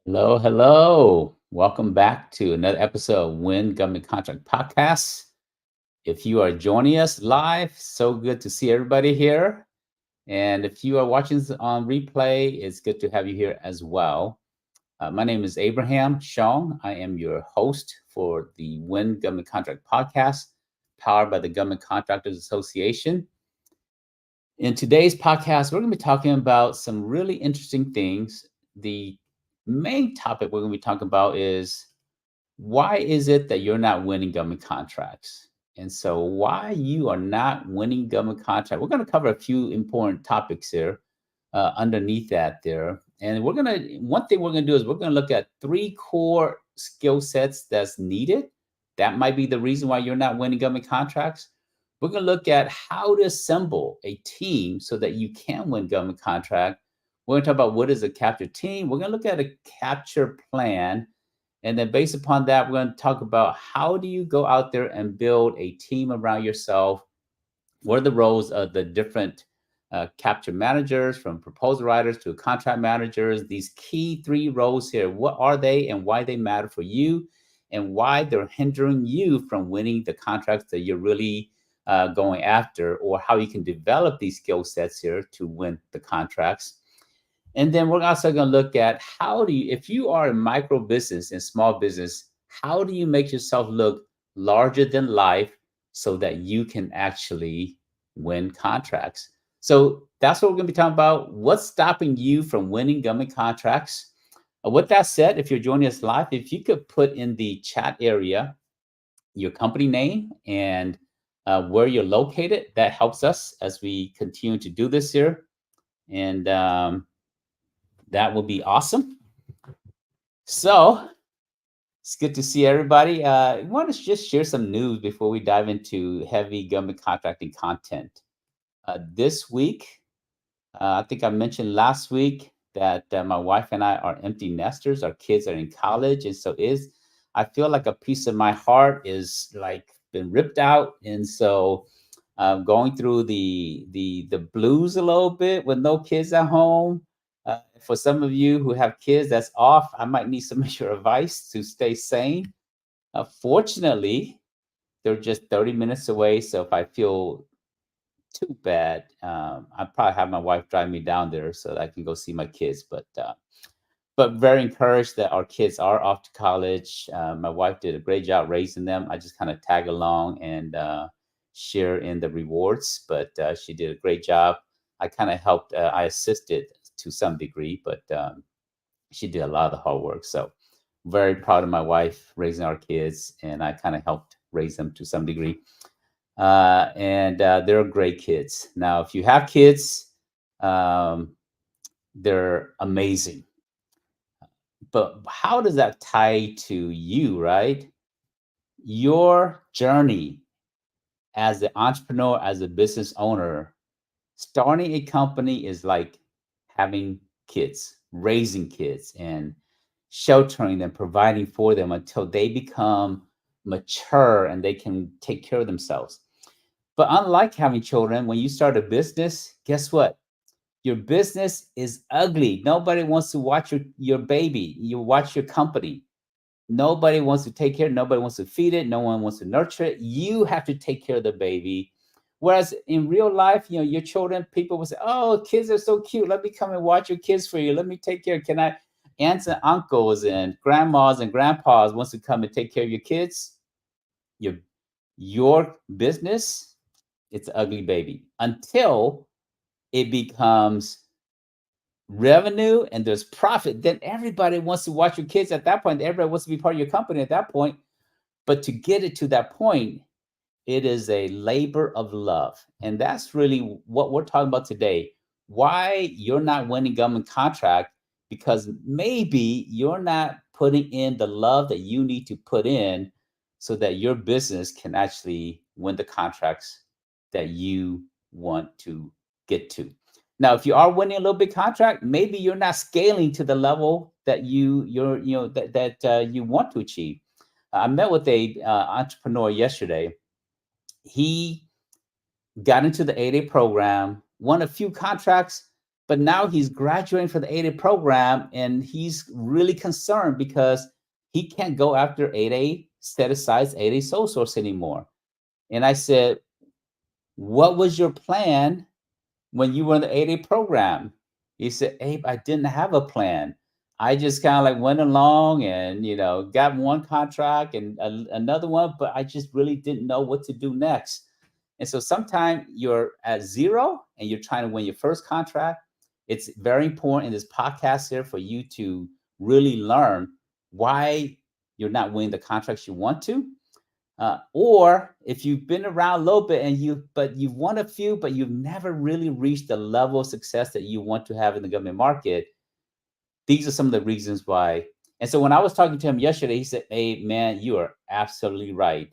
Hello, hello. Welcome back to another episode of Win Government Contract Podcast. If you are joining us live, so good to see everybody here. And if you are watching this on replay, it's good to have you here as well. My name is Abraham Shong. I am your host for the Win Government Contract Podcast, powered by the Government Contractors Association. In today's podcast, we're going to be talking about some really interesting things. The main topic we're going to be talking about is why is it that you're not winning government contracts? And so, why you are not winning government contract? We're going to cover a few important topics here underneath that there. And one thing we're going to do is we're going to look at three core skill sets that's needed. That might be the reason why you're not winning government contracts. We're going to look at how to assemble a team so that you can win government contract. We're going to talk about what is a capture team. We're going to look at a capture plan. And then based upon that, we're going to talk about how do you go out there and build a team around yourself. What are the roles of the different capture managers, from proposal writers to contract managers? These key three roles here, what are they and why they matter for you, and why they're hindering you from winning the contracts that you're really going after, or how you can develop these skill sets here to win the contracts. And then we're also going to look at how do you, if you are a micro business and small business, how do you make yourself look larger than life so that you can actually win contracts? So that's what we're going to be talking about. What's stopping you from winning government contracts? With that said, if you're joining us live, if you could put in the chat area your company name and where you're located, that helps us as we continue to do this here. And that will be awesome. So it's good to see everybody. I want to just share some news before we dive into heavy government contracting content. This week, I think I mentioned last week that my wife and I are empty nesters. Our kids are in college, and so is I feel like a piece of my heart is like been ripped out, and so going through the blues a little bit with no kids at home. For some of you who have kids that's off, I might need some of your advice to stay sane. Fortunately, they're just 30 minutes away, so if I feel too bad, I probably have my wife drive me down there so that I can go see my kids. But very encouraged that our kids are off to college. My wife did a great job raising them. I just kind of tag along and share in the rewards, but she did a great job. I kind of helped, I assisted to some degree, but she did a lot of the hard work. So very proud of my wife raising our kids, and I kind of helped raise them to some degree. And they're great kids. Now, if you have kids, um, they're amazing. But how does that tie to you, right? Your journey as an entrepreneur, as a business owner, starting a company is like having kids, raising kids, and sheltering them, providing for them until they become mature and they can take care of themselves. But unlike having children, when you start a business, guess what? Your business is ugly. Nobody wants to watch your baby. You watch your company. Nobody wants to take care. Nobody wants to feed it. No one wants to nurture it. You have to take care of the baby. Whereas in real life, your children, people will say, "Oh, kids are so cute. Let me come and watch your kids for you. Let me take care. Can I?" Aunts and uncles and grandmas and grandpas wants to come and take care of your kids. Your your business, it's an ugly baby until it becomes revenue and there's profit. Then everybody wants to watch your kids at that point. Everybody wants to be part of your company at that point. But to get it to that point, it is a labor of love. And that's really what we're talking about today. Why you're not winning government contract, because maybe you're not putting in the love that you need to put in so that your business can actually win the contracts that you want to get to. Now, if you are winning a little bit contract, maybe you're not scaling to the level that you want to achieve. I met with a entrepreneur yesterday. He got into the 8A program, won a few contracts, But now he's graduating for the 8A program, and he's really concerned because he can't go after 8A set aside 8A sole source anymore. And I said, what was your plan when you were in the 8A program? He said, Abe, I didn't have a plan. I just kind of like went along and, got one contract and another one, but I just really didn't know what to do next. And so sometimes you're at zero and you're trying to win your first contract. It's very important in this podcast here for you to really learn why you're not winning the contracts you want to. Or if you've been around a little bit and you've won a few, but you've never really reached the level of success that you want to have in the government market, these are some of the reasons why. And so when I was talking to him yesterday, he said, "Hey, man, you are absolutely right.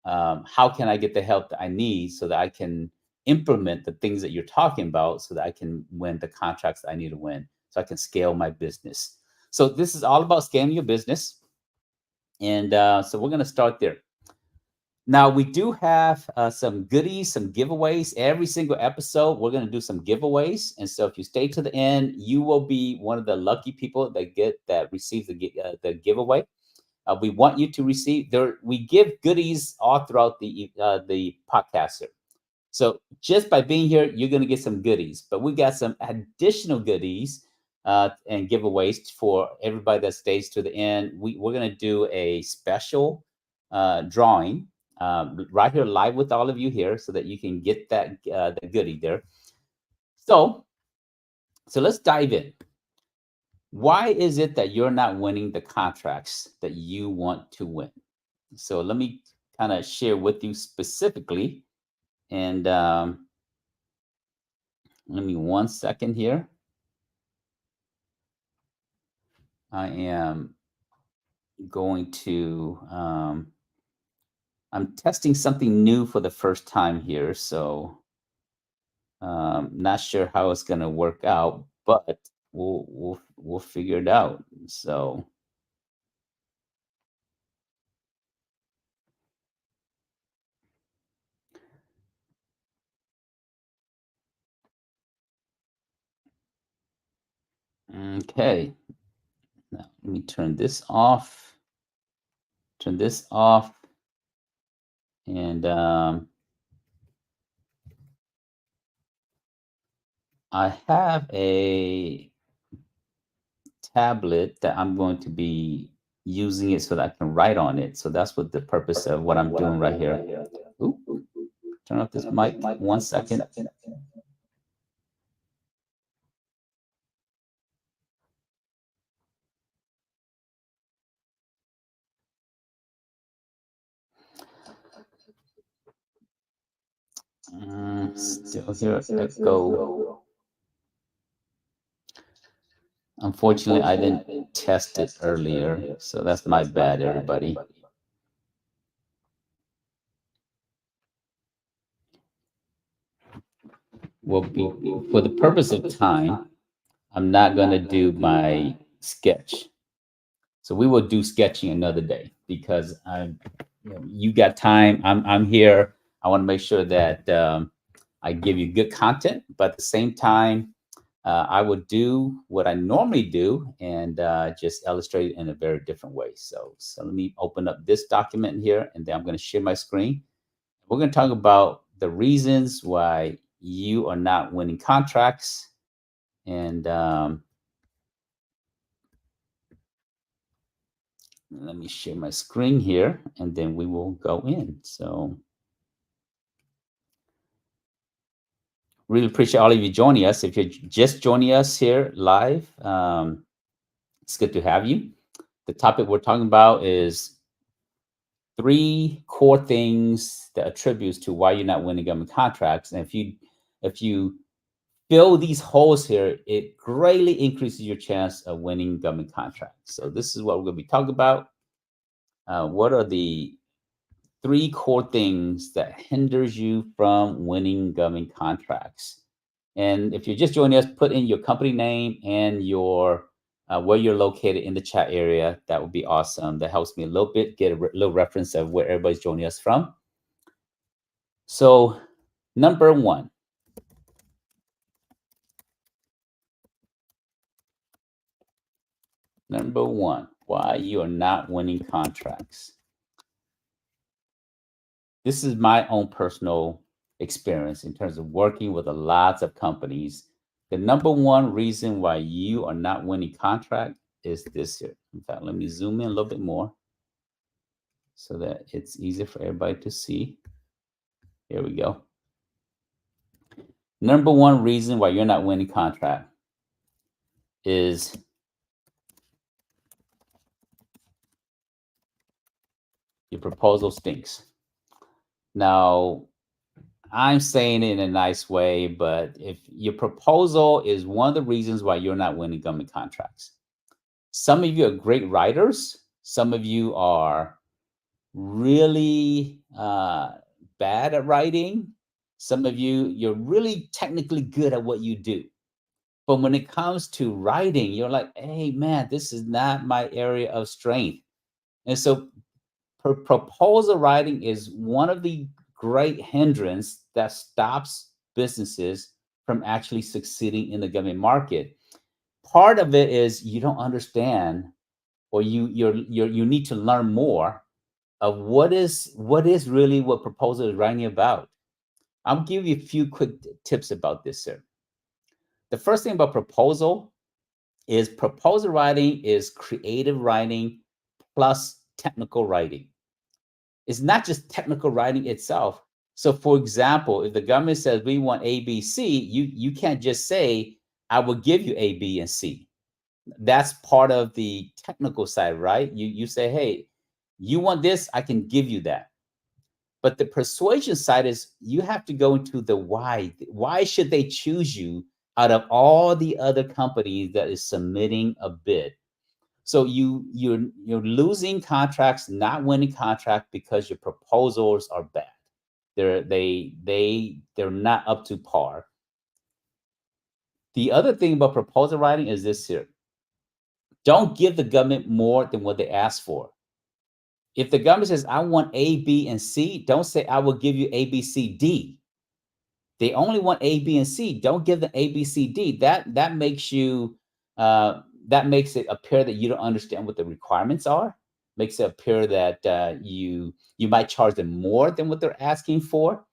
How can I get the help that I need so that I can implement the things that you're talking about so that I can win the contracts that I need to win, so I can scale my business?" So this is all about scaling your business. And so we're going to start there. Now, we do have some goodies, some giveaways. Every single episode, we're going to do some giveaways. And so if you stay to the end, you will be one of the lucky people that receives the giveaway. We want you to receive there. We give goodies all throughout the podcast here. So just by being here, you're going to get some goodies. But we got some additional goodies and giveaways for everybody that stays to the end. We're going to do a special drawing right here live with all of you here so that you can get that the goodie there. So let's dive in. Why is it that you're not winning the contracts that you want to win? So let me kind of share with you specifically. And let me 1 second here. I am going to, I'm testing something new for the first time here. So not sure how it's going to work out, but we'll figure it out. So okay, now let me turn this off, and I have a tablet that I'm going to be using it so that I can write on it. So that's what the purpose of what I'm doing right here. Ooh, turn off this mic 1 second. Still here, echo. Unfortunately, I didn't test it earlier, so that's my bad, everybody. Well, for the purpose of time, I'm not going to do my sketch. So we will do sketching another day because you got time. I'm here. I want to make sure that I give you good content, but at the same time, I would do what I normally do and just illustrate it in a very different way. So let me open up this document here, and then I'm going to share my screen. We're going to talk about the reasons why you are not winning contracts. And let me share my screen here, and then we will go in. So really appreciate all of you joining us. If you're just joining us here live, it's good to have you. The topic we're talking about is 3 core things that attributes to why you're not winning government contracts. And if you fill these holes here, it greatly increases your chance of winning government contracts. So this is what we're going to be talking about. What are the 3 core things that hinders you from winning government contracts? And if you're just joining us, put in your company name and your where you're located in the chat area. That would be awesome. That helps me a little bit get a little reference of where everybody's joining us from. So number 1, Number one, why you are not winning contracts. This is my own personal experience in terms of working with a lots of companies. The number one reason why you are not winning contract is this here. In fact, let me zoom in a little bit more so that it's easier for everybody to see. Here we go. Number one reason why you're not winning contract is your proposal stinks. Now, I'm saying it in a nice way, but if your proposal is one of the reasons why you're not winning government contracts. Some of you are great writers. Some of you are really bad at writing. Some of you, you're really technically good at what you do. But when it comes to writing, you're like, hey, man, this is not my area of strength. And so proposal writing is one of the great hindrance that stops businesses from actually succeeding in the government market. Part of it is you don't understand, or you need to learn more of what is really what proposal is writing about. I'll give you a few quick tips about this, sir. The first thing about proposal is proposal writing is creative writing plus technical writing. It's not just technical writing itself. So, for example, if the government says we want A, B, C, you can't just say, I will give you A, B, and C. That's part of the technical side, right? You say, hey, you want this, I can give you that. But the persuasion side is you have to go into the why. Why should they choose you out of all the other companies that is submitting a bid? So you're losing contracts, not winning contract because your proposals are bad. They're not up to par. The other thing about proposal writing is this here. Don't give the government more than what they ask for. If the government says, I want A, B, and C, don't say, I will give you A, B, C, D. They only want A, B, and C. Don't give them A, B, C, D. That makes you that makes it appear that you don't understand what the requirements are. Makes it appear that you might charge them more than what they're asking for.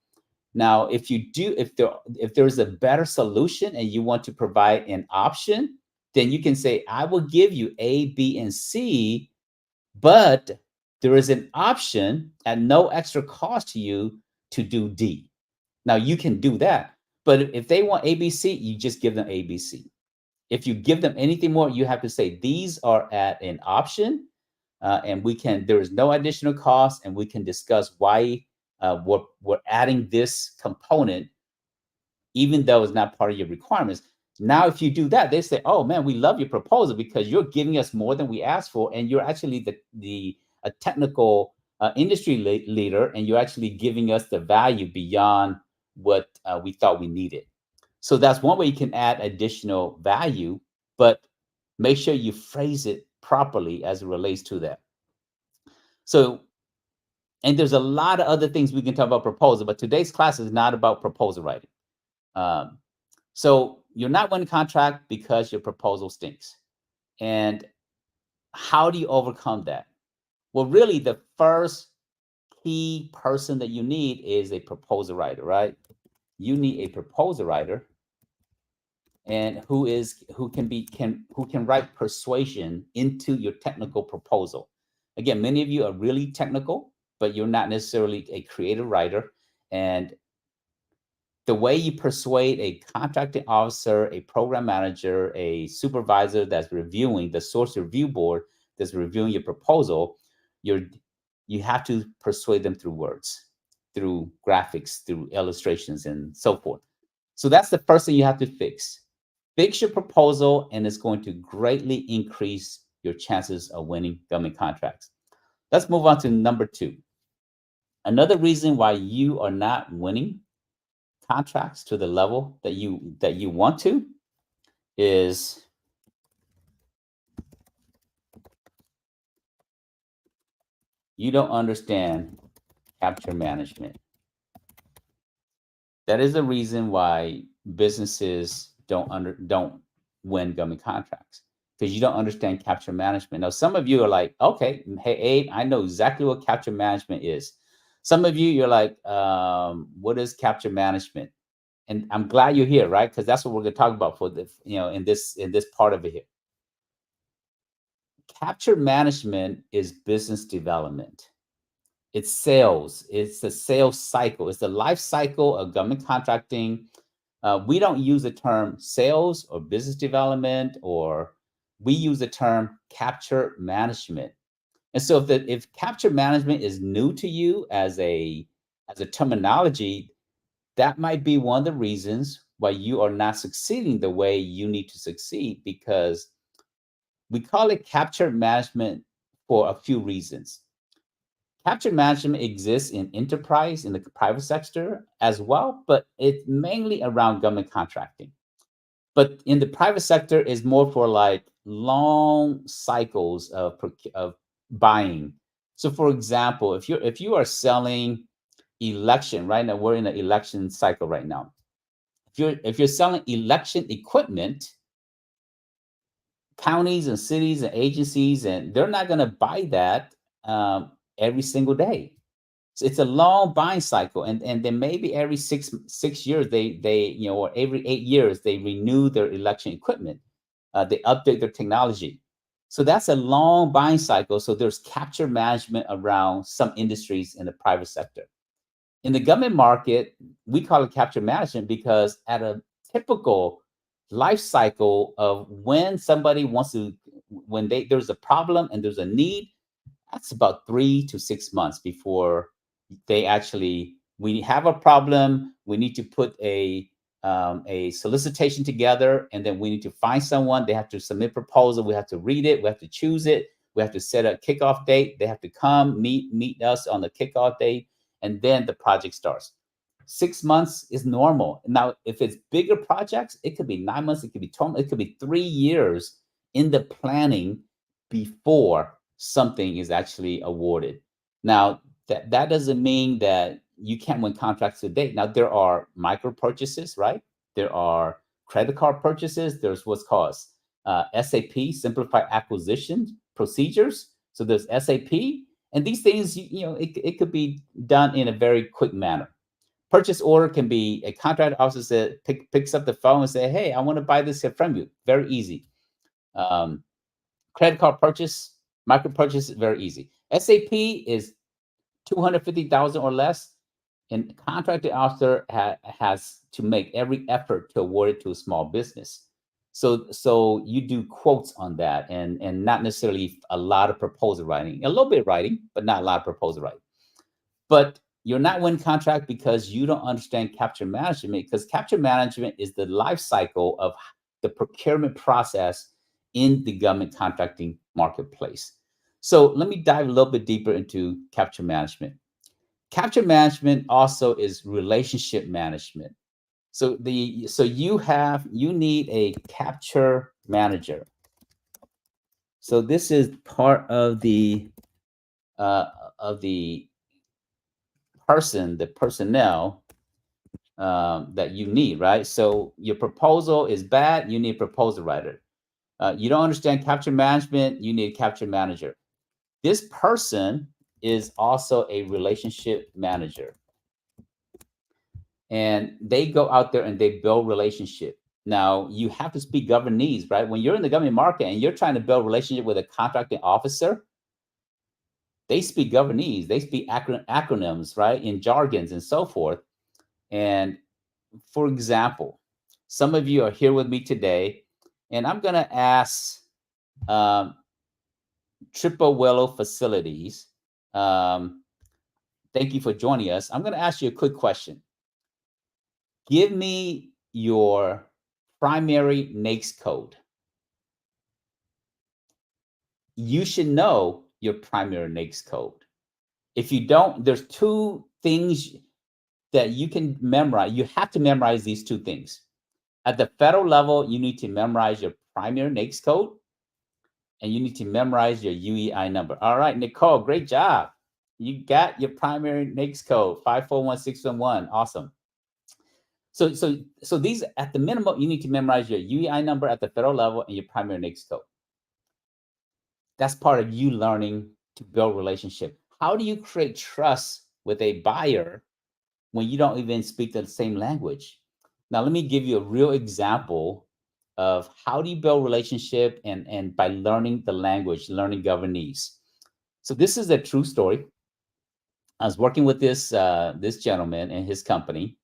Now, if you do, if there's a better solution and you want to provide an option, then you can say, I will give you A, B, and C, but there is an option at no extra cost to you to do D. Now you can do that, but if they want ABC, you just give them ABC. If you give them anything more, you have to say these are at an option, and there is no additional cost, and we can discuss why we're adding this component, even though it's not part of your requirements. Now, if you do that, they say, "Oh man, we love your proposal because you're giving us more than we asked for, and you're actually a technical industry leader, and you're actually giving us the value beyond what we thought we needed." So that's one way you can add additional value, but make sure you phrase it properly as it relates to that. So, and there's a lot of other things we can talk about proposal, but today's class is not about proposal writing. Um, so you're not winning contract because your proposal stinks. And how do you overcome that? Well, really, the first key person that you need is a proposal writer, right? You need a proposal writer, and who can write persuasion into your technical proposal. Again, many of you are really technical, but you're not necessarily a creative writer. And the way you persuade a contracting officer, a program manager, a supervisor that's reviewing the source review board that's reviewing your proposal, you have to persuade them through words, through graphics, through illustrations, and so forth. So that's the first thing you have to fix. Fix your proposal, and it's going to greatly increase your chances of winning government contracts. Let's move on to number two. Another reason why you are not winning contracts to the level that you want to is you don't understand capture management. That is the reason why businesses don't win government contracts. because you don't understand capture management. Now, some of you are like, okay, hey, Abe, I know exactly what capture management is. Some of you, you're like, what is capture management? And I'm glad you're here, right? Because that's what we're going to talk about for the, in this part of it here. Capture management is business development. It's sales. It's the sales cycle. It's the life cycle of government contracting. We don't use the term sales or business development, or we use the term capture management. And so if capture management is new to you as a terminology, that might be one of the reasons why you are not succeeding the way you need to succeed, because we call it capture management for a few reasons. Capture management exists in enterprise, in the private sector as well, but it's mainly around government contracting. But in the private sector is more for like long cycles of buying. So for example, if you are selling election right now, we're in an election cycle right now. If you're selling election equipment, counties and cities and agencies, and they're not going to buy that every single day. So it's a long buying cycle, and then maybe every six years or every 8 years they renew their election equipment. They update their technology. So that's a long buying cycle. So there's capture management around some industries in the private sector. In the government market, we call it capture management because at a typical life cycle of when somebody wants to, when there's a problem and there's a need, that's about 3 to 6 months before they actually, we have a problem, we need to put a solicitation together, and then we need to find someone. They have to submit proposal, we have to read it, we have to choose it, we have to set a kickoff date, they have to come meet us on the kickoff date, and then the project starts. 6 months is normal. Now if it's bigger projects, it could be 9 months, it could be 12 months, it could be 3 years in the planning before something is actually awarded. Now, that doesn't mean that you can't win contracts today. Now, there are micro purchases, right? There are credit card purchases. There's what's called SAP, Simplified Acquisition Procedures. So there's SAP, and these things, it could be done in a very quick manner. Purchase order can be a contract officer picks up the phone and say, hey, I want to buy this here from you. Very easy. Credit card purchase, micro purchase, very easy. SAP is 250,000 or less, and contracting officer has to make every effort to award it to a small business. So you do quotes on that, and not necessarily a lot of proposal writing, a little bit of writing, but not a lot of proposal writing. But you're not winning contract because you don't understand capture management, because capture management is the life cycle of the procurement process in the government contracting marketplace. So let me dive a little bit deeper into capture management. Capture management also is relationship management. So you need a capture manager. So this is part of the the personnel that you need, right? So your proposal is bad, you need a proposal writer. You don't understand capture management, you need a capture manager. This person is also a relationship manager. And they go out there and they build relationship. Now, you have to speak governese, right? When you're in the government market and you're trying to build relationship with a contracting officer, they speak governese, they speak acronyms, right? In jargons and so forth. And for example, some of you are here with me today, and I'm going to ask Triple Willow Facilities. Thank you for joining us. I'm going to ask you a quick question. Give me your primary NAICS code. You should know your primary NAICS code. If you don't, there's two things that you can memorize. You have to memorize these two things. At the federal level, you need to memorize your primary NAICS code, and you need to memorize your UEI number. All right, Nicole, great job. You got your primary NAICS code, 541611. Awesome. So these, at the minimum, you need to memorize your UEI number at the federal level and your primary NAICS code. That's part of you learning to build relationship. How do you create trust with a buyer when you don't even speak the same language? Now, let me give you a real example of how do you build relationship and by learning the language, learning Governese. So this is a true story. I was working with this gentleman and his company,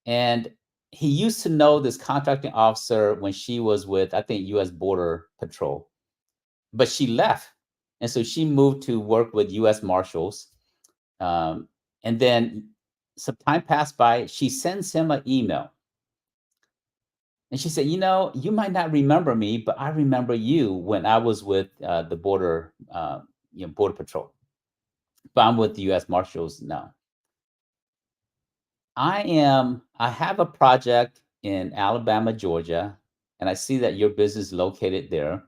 and he used to know this contracting officer when she was with, I think, U.S. Border Patrol, but she left, and so she moved to work with U.S. Marshals. Um, and then some time passed by. She sends him an email, and she said, you might not remember me, but I remember you when I was with the Border Patrol, but I'm with the U.S. Marshals now. I have a project in Alabama, Georgia, and I see that your business is located there.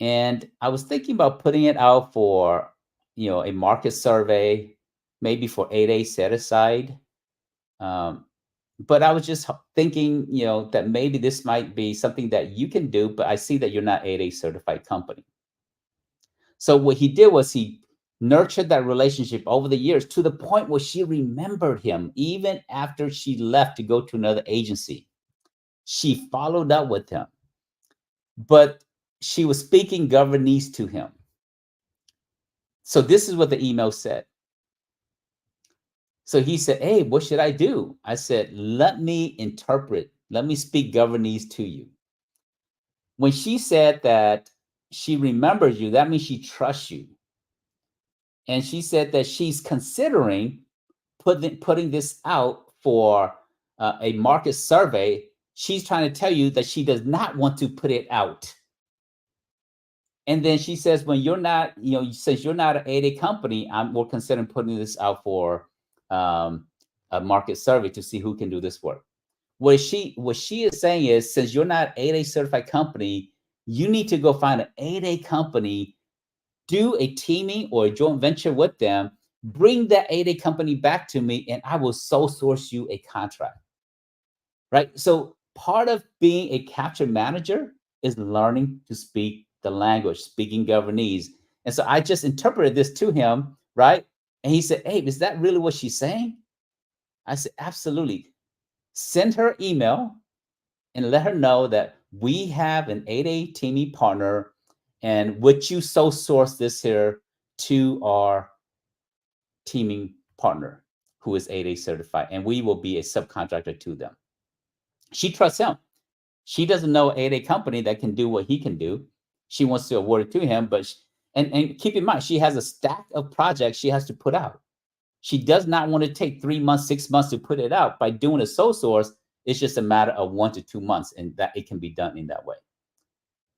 And I was thinking about putting it out for, a market survey, maybe for 8A set aside. Um, but I was just thinking, that maybe this might be something that you can do, but I see that you're not 8A certified company. So what he did was he nurtured that relationship over the years to the point where she remembered him even after she left to go to another agency. She followed up with him, but she was speaking Governese to him. So this is what the email said. So he said, "Hey, what should I do?" I said, "Let me interpret. Let me speak Governese to you." When she said that she remembers you, that means she trusts you. And she said that she's considering putting this out for a market survey. She's trying to tell you that she does not want to put it out. And then she says, when you're not, since you're not an 8A company, we're considering putting this out for a market survey to see who can do this work. What she is saying is, since you're not 8A certified company, you need to go find an 8A company, do a teaming or a joint venture with them, bring that 8A company back to me, and I will sole source you a contract. Right? So part of being a capture manager is learning to speak the language, speaking Governese. And so I just interpreted this to him, right? And he said, "Hey, is that really what she's saying?" I said, "Absolutely. Send her email and let her know that we have an 8A teaming partner, and would you so source this here to our teaming partner who is 8A certified, and we will be a subcontractor to them." She trusts him. She doesn't know 8A company that can do what he can do. She wants to award it to him, but and keep in mind, she has a stack of projects she has to put out. She does not want to take 3 months, 6 months to put it out. By doing a sole source, it's just a matter of 1 to 2 months, and that it can be done in that way.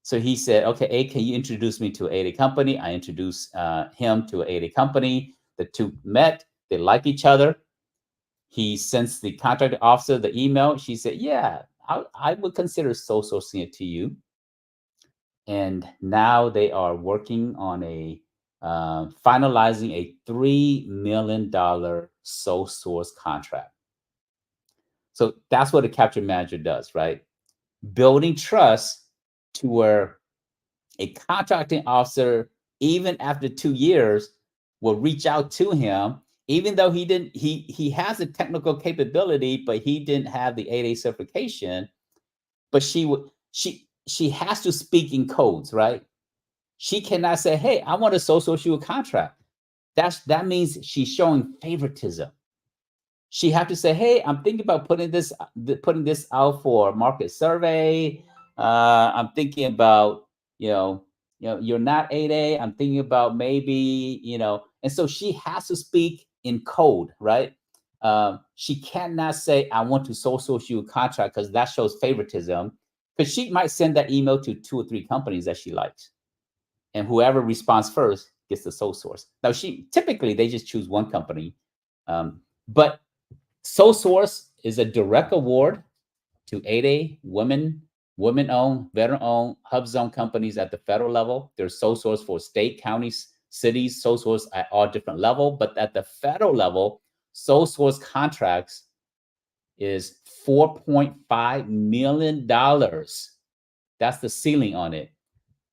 So he said, "Okay, A, can you introduce me to an 8A company?" I introduced him to an 8A company. The two met. They like each other. He sends the contracting officer the email. She said, "Yeah, I would consider sole sourcing it to you." And now they are working on finalizing a $3 million sole source contract. So that's what a capture manager does, right? Building trust to where a contracting officer, even after 2 years, will reach out to him, even though he has a technical capability, but he didn't have the 8A certification. But she has to speak in codes, right? She cannot say, "Hey, I want to source you a contract." That means she's showing favoritism. She have to say, "Hey, I'm thinking about putting this out for market survey. I'm thinking about, you're not 8A. I'm thinking about maybe, and so she has to speak in code, right? She cannot say, "I want to sole source you a contract," because that shows favoritism. Because she might send that email to 2 or 3 companies that she likes, and whoever responds first gets the sole source. Now, typically they just choose one company, but sole source is a direct award to 8A women-owned, veteran-owned hub zone companies at the federal level. There's sole source for state, counties, cities, sole source at all different level. But at the federal level, sole source contracts is $4.5 million. That's the ceiling on it.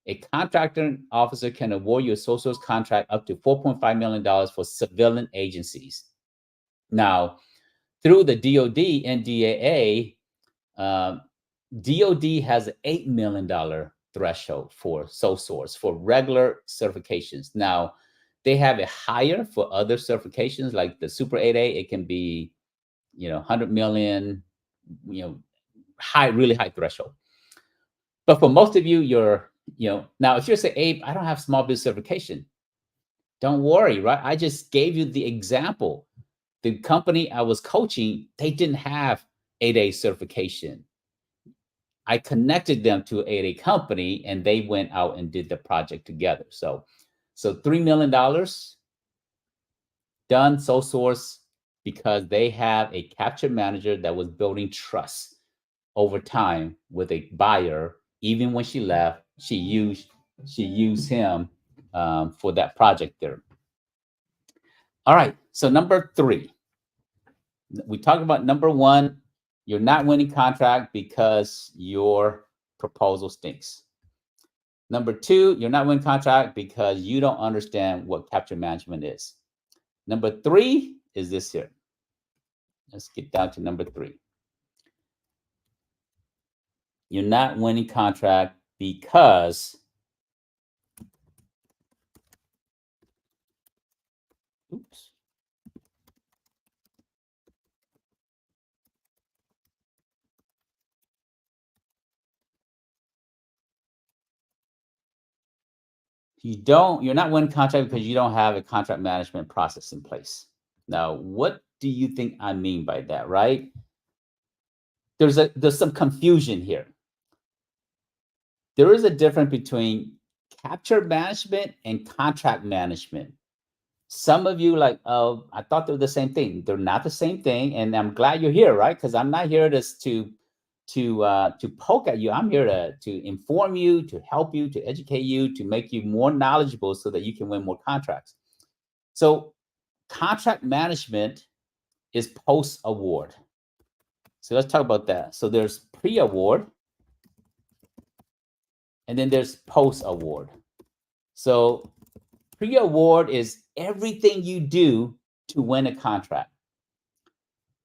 A contracting officer can award you a sole source contract up to $4.5 million for civilian agencies. Now, through the DoD NDAA, DoD has an $8 million threshold for sole source for regular certifications. Now, they have it higher for other certifications like the Super 8A. It can be, 100 million, really high threshold. But for most of you, now if you're saying, Abe, I don't have small business certification, don't worry, right? I just gave you the example. The company I was coaching, they didn't have 8A certification. I connected them to an 8A company and they went out and did the project together. So $3 million done sole source because they have a capture manager that was building trust over time with a buyer. Even when she left, she used him for that project there. All right. So number 3, we talked about number 1. You're not winning contract because your proposal stinks. Number 2, you're not winning contract because you don't understand what capture management is. Number 3 is this here. Let's get down to number 3. You're not winning contract because you're not winning contract because you don't have a contract management process in place. Now, what do you think I mean by that, right? There's some confusion here. There is a difference between capture management and contract management. Some of you like, oh, I thought they were the same thing. They're not the same thing, and I'm glad you're here, right? Because I'm not here to poke at you. I'm here to inform you, to help you, to educate you, to make you more knowledgeable so that you can win more contracts. So contract management is post-award. So let's talk about that. So there's pre-award, and then there's post-award. So pre-award is everything you do to win a contract.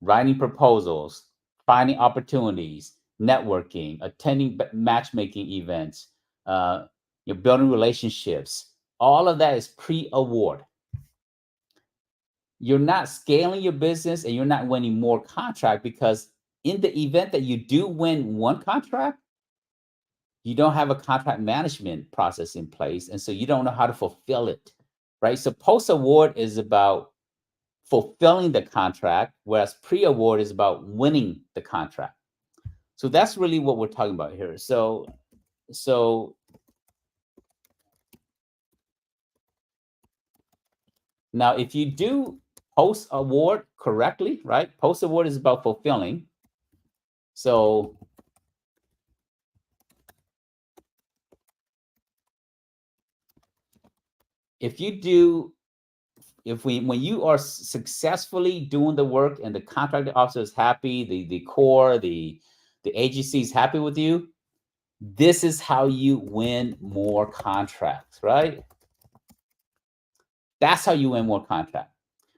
Writing proposals, finding opportunities, networking, attending matchmaking events, you're building relationships. All of that is pre-award. You're not scaling your business and you're not winning more contract because in the event that you do win one contract, you don't have a contract management process in place. And so you don't know how to fulfill it, right? So post-award is about fulfilling the contract, whereas pre-award is about winning the contract. So that's really what we're talking about here. So now if you do post-award correctly, right? Post-award is about fulfilling. So when you are successfully doing the work and the contracting officer is happy, the core, the agency is happy with you, this is how you win more contracts, right? That's how you win more contracts.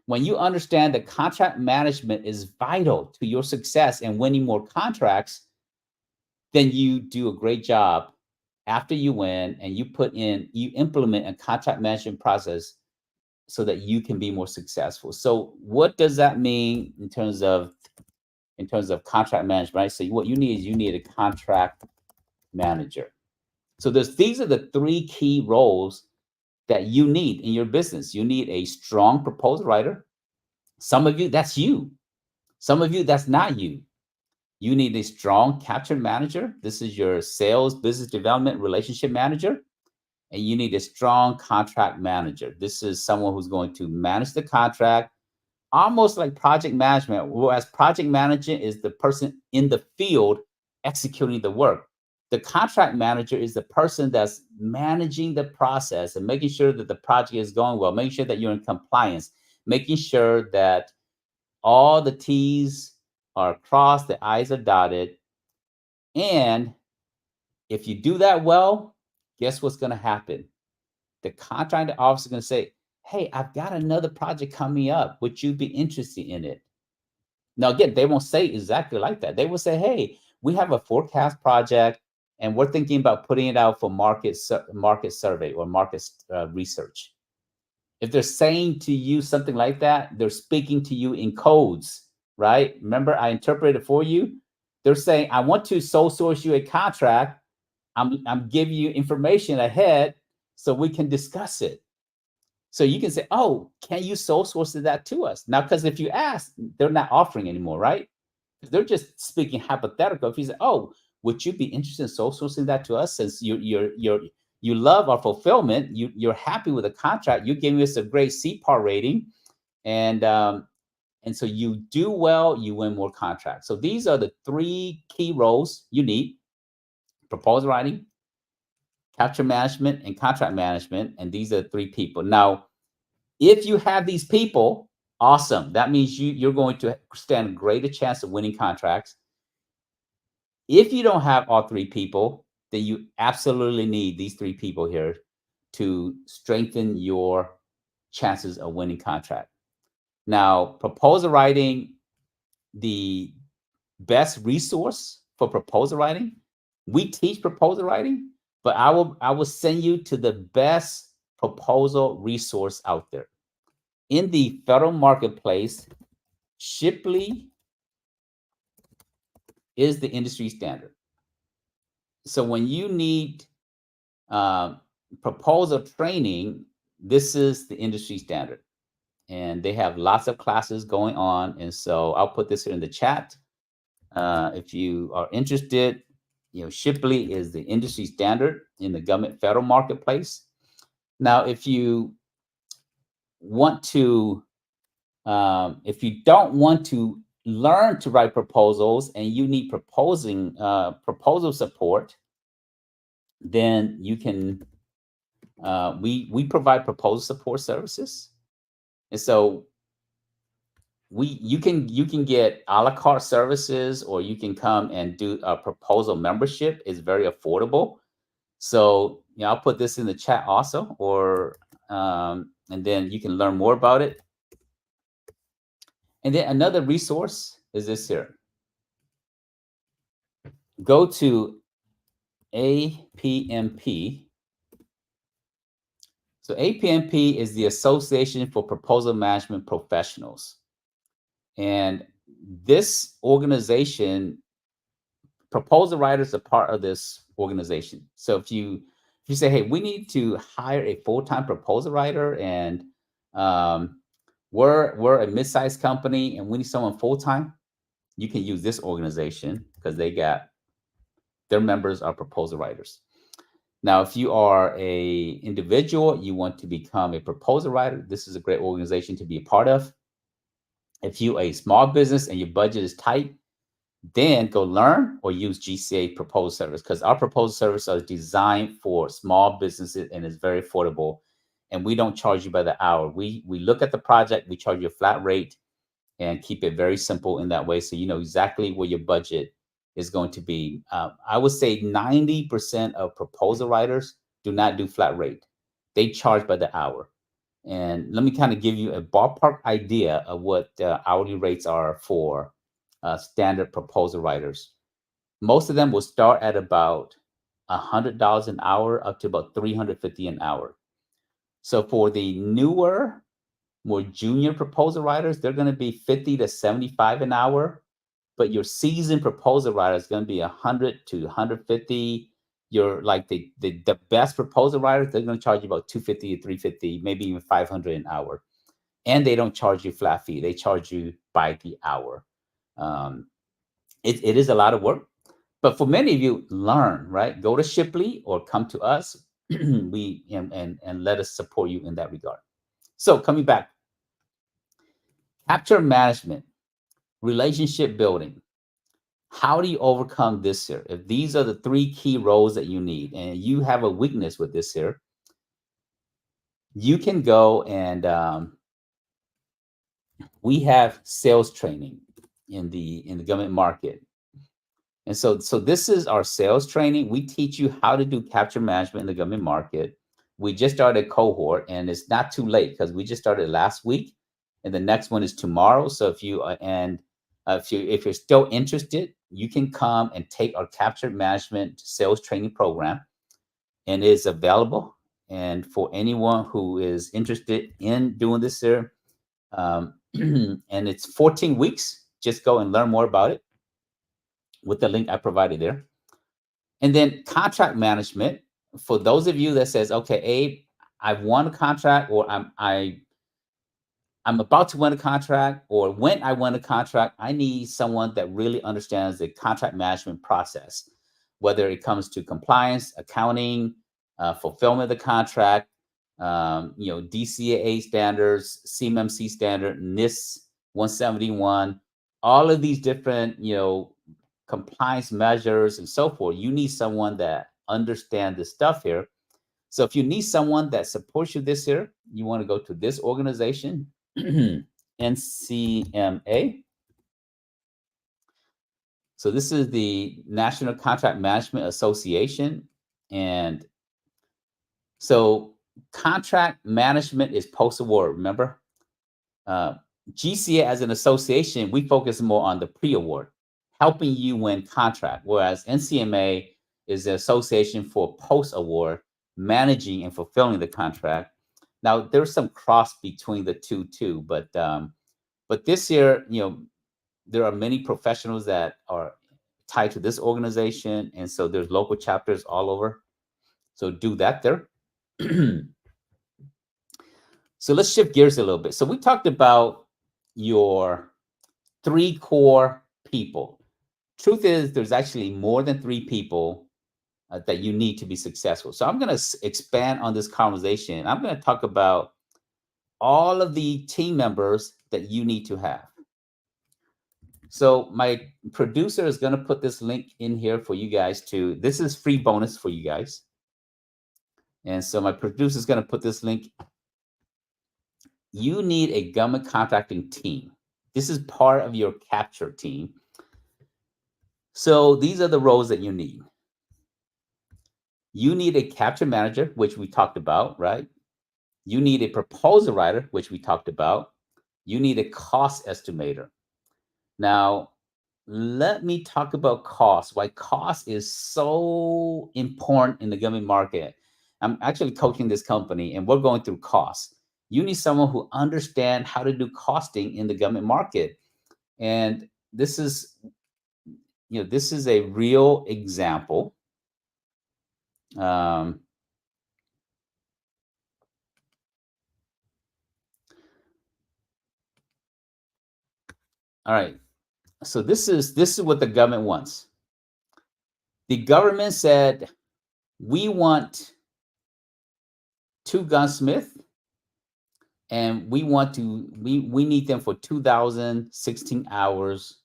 When you understand that contract management is vital to your success and winning more contracts, then you do a great job after you win and you implement a contract management process so that you can be more successful. So what does that mean in terms of contract management, right? So what you need a contract manager. So these are the 3 key roles that you need in your business. You need a strong proposal writer. Some of you, that's you. Some of you, that's not you. You need a strong capture manager. This is your sales, business development, relationship manager. And you need a strong contract manager. This is someone who's going to manage the contract, almost like project management, whereas project management is the person in the field executing the work. The contract manager is the person that's managing the process and making sure that the project is going well, making sure that you're in compliance, making sure that all the T's are crossed, the I's are dotted. And if you do that well, guess what's going to happen? The contracting officer is going to say, hey, I've got another project coming up. Would you be interested in it? Now, again, they won't say exactly like that. They will say, hey, we have a forecast project and we're thinking about putting it out for market survey or market research. If they're saying to you something like that, they're speaking to you in codes, right? Remember, I interpreted for you. They're saying, I want to sole source you a contract. I'm giving you information ahead so we can discuss it. So you can say, oh, can you sole source that to us? Now, because if you ask, they're not offering anymore, right? They're just speaking hypothetical. If you say, oh, would you be interested in sole sourcing that to us since you love our fulfillment, you're happy with the contract, you're giving us a great CPAR rating, and so you do well, you win more contracts. So these are the three key roles you need: proposal writing, capture management, and contract management. And these are the three people. Now, if you have these people, awesome. That means you're going to stand a greater chance of winning contracts. If you don't have all three people, then you absolutely need these three people here to strengthen your chances of winning contract. Now, proposal writing, the best resource for proposal writing, we teach proposal writing, but I will send you to the best proposal resource out there. In the federal marketplace, Shipley is the industry standard. So when you need proposal training, this is the industry standard. And they have lots of classes going on. And so I'll put this here in the chat. If you are interested, Shipley is the industry standard in the government federal marketplace. Now, if you want to, if you don't want to learn to write proposals and you need proposal support, then you can. We provide proposal support services, and so you can get a la carte services, or you can come and do a proposal membership. It's very affordable. So I'll put this in the chat also, or and then you can learn more about it. And then another resource is this here. Go to APMP. So APMP is the Association for Proposal Management Professionals. And this organization, proposal writers are part of this organization. So if you say, hey, we need to hire a full-time proposal writer, and we're a mid-sized company and we need someone full-time, you can use this organization because their members are proposal writers. Now, if you are a individual, you want to become a proposal writer, this is a great organization to be a part of. If you are a small business and your budget is tight, then go learn or use GCA proposal service, because our proposal service are designed for small businesses and is very affordable. And we don't charge you by the hour. We look at the project, we charge you a flat rate and keep it very simple in that way. So you know exactly where your budget is going to be. I would say 90% of proposal writers do not do flat rate. They charge by the hour. And let me kind of give you a ballpark idea of what hourly rates are for standard proposal writers. Most of them will start at about $100 an hour up to about $350 an hour. So for the newer, more junior proposal writers, they're going to be $50 to $75 an hour. But your seasoned proposal writer is going to be $100 to $150. You're like the best proposal writers, they're going to charge you about $250 to $350, maybe even $500 an hour. And they don't charge you flat fee. They charge you by the hour. It is a lot of work. But for many of you, learn, right? Go to Shipley or come to us. and let us support you in that regard. So coming back, capture management, relationship building. How do you overcome this here? If these are the three key roles that you need, and you have a weakness with this here, you can go and we have sales training in the government market. And so this is our sales training. We teach you how to do capture management in the government market. We just started a cohort, and it's not too late because we just started last week, and the next one is tomorrow. So if you're still interested, you can come and take our capture management sales training program, and it's available. And for anyone who is interested in doing this here, and it's 14 weeks. Just go and learn more about it with the link I provided there. And then contract management, for those of you that says, okay, Abe, I've won a contract, or I'm about to win a contract, or when I win a contract, I need someone that really understands the contract management process, whether it comes to compliance, accounting, fulfillment of the contract, DCAA standards, CMMC standard, NIS 171, all of these different, compliance measures and so forth. You need someone that understands this stuff here. So if you need someone that supports you this year, you want to go to this organization, NCMA. So this is the National Contract Management Association. And so contract management is post-award, remember? GCA as an association, we focus more on the pre-award, helping you win contract, whereas NCMA is the association for post-award, managing and fulfilling the contract. Now, there's some cross between the two too, but this year, there are many professionals that are tied to this organization, and so there's local chapters all over. So do that there. So let's shift gears a little bit. So we talked about your 3 core people. Truth is, there's actually more than 3 people that you need to be successful. So I'm going to expand on this conversation. I'm going to talk about all of the team members that you need to have. So my producer is going to put this link in here for you guys to, this is free bonus for you guys. And so my producer is going to put this link. You need a government contracting team. This is part of your capture team. So these are the roles that you need. You need a capture manager, which we talked about, right? You need a proposal writer, which we talked about. You need a cost estimator. Now, let me talk about cost, why cost is so important in the government market. I'm actually coaching this company, and we're going through costs. You need someone who understands how to do costing in the government market. And this is a real example. All right. So this is what the government wants. The government said, we want 2 gunsmiths, and we need them for 2,016 hours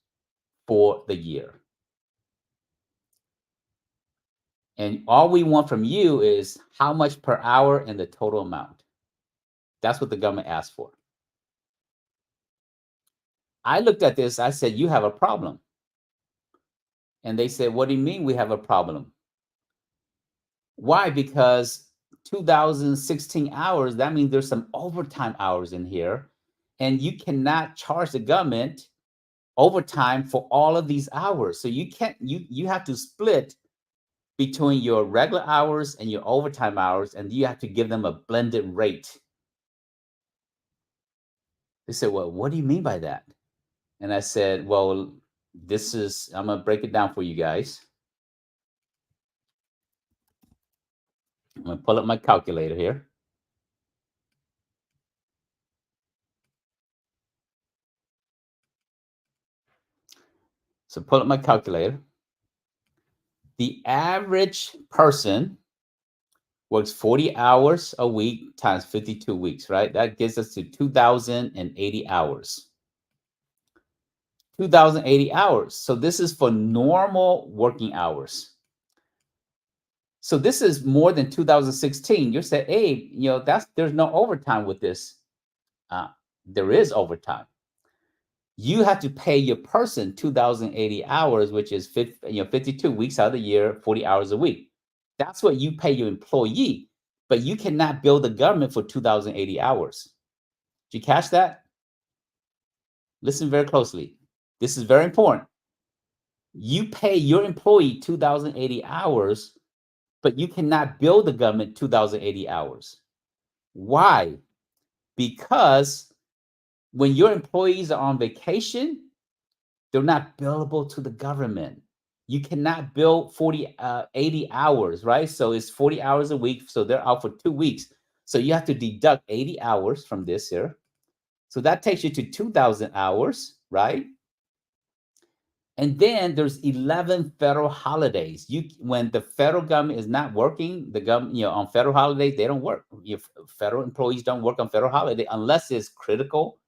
for the year. And all we want from you is how much per hour and the total amount. That's what the government asked for. I looked at this, I said, you have a problem. And they said, what do you mean we have a problem? Why? Because 2016 hours, that means there's some overtime hours in here, and you cannot charge the government overtime for all of these hours. So you can't, you have to split between your regular hours and your overtime hours, and you have to give them a blended rate. They said, well, what do you mean by that? And I said, well, I'm going to break it down for you guys. I'm going to pull up my calculator here. So pull up my calculator. The average person works 40 hours a week times 52 weeks, right? That gets us to 2,080 hours. 2,080 hours. So this is for normal working hours. So this is more than 2016. You say, hey, there's no overtime with this. There is overtime. you have to pay your person 2,080 hours, which is 52 weeks out of the year, 40 hours a week. That's what you pay your employee, but you cannot bill the government for 2,080 hours. Did you catch that? Listen very closely. This is very important. You pay your employee 2,080 hours, but you cannot bill the government 2,080 hours. Why? Because when your employees are on vacation, they're not billable to the government. You cannot bill 80 hours, right? So it's 40 hours a week. So they're out for 2 weeks. So you have to deduct 80 hours from this here. So that takes you to 2,000 hours, right? And then there's 11 federal holidays. When the federal government is not working, the government, on federal holidays, they don't work. Federal employees don't work on federal holiday unless it's critical.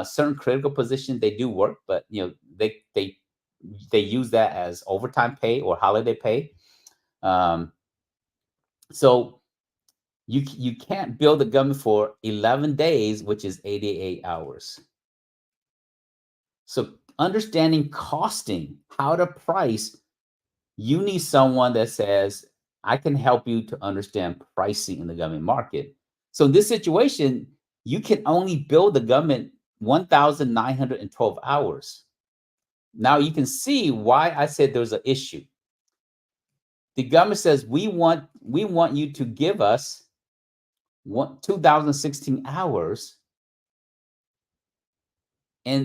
Certain critical positions they do work, but they use that as overtime pay or holiday pay. So you can't bill the government for 11 days, which is 88 hours. So understanding costing, how to price, you need someone that says, I can help you to understand pricing in the government market. So in this situation, you can only bill the government 1,912 hours. Now you can see why I said there's an issue. The government says we want you to give us 2,016 hours,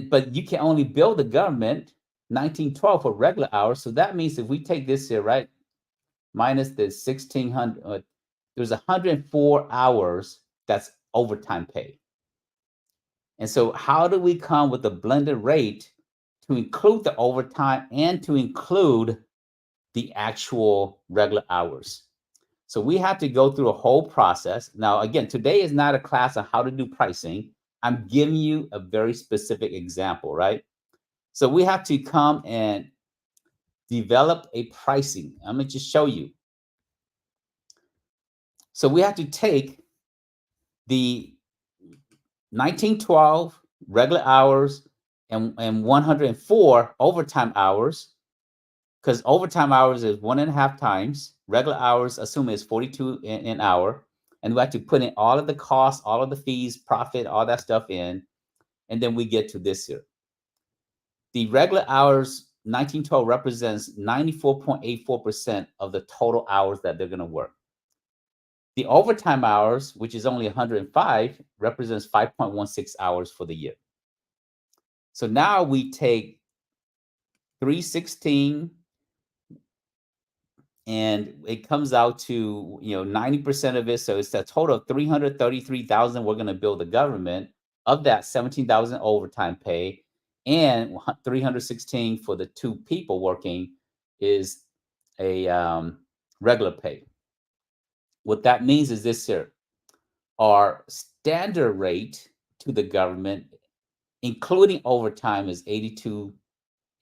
but you can only bill the government 1912 for regular hours. So that means if we take this here, right, minus the 1,600, there's 104 hours that's overtime pay. And so how do we come with a blended rate to include the overtime and to include the actual regular hours? So we have to go through a whole process. Now, again, today is not a class on how to do pricing. I'm giving you a very specific example, right? So we have to come and develop a pricing. I'm going to just show you. So we have to take the 1912 regular hours and 104 overtime hours, because overtime hours is 1.5 times. Regular hours, assume it's 42 an hour. And we have to put in all of the costs, all of the fees, profit, all that stuff in. And then we get to this here. The regular hours, 1912 represents 94.84% of the total hours that they're going to work. The overtime hours, which is only 105, represents 5.16 hours for the year. So now we take 316 and it comes out to 90% of it. So it's a total of 333,000 we're going to bill the government. Of that, 17,000 overtime pay and 316 for the 2 people working is a regular pay. What that means is this here: our standard rate to the government, including overtime, is 82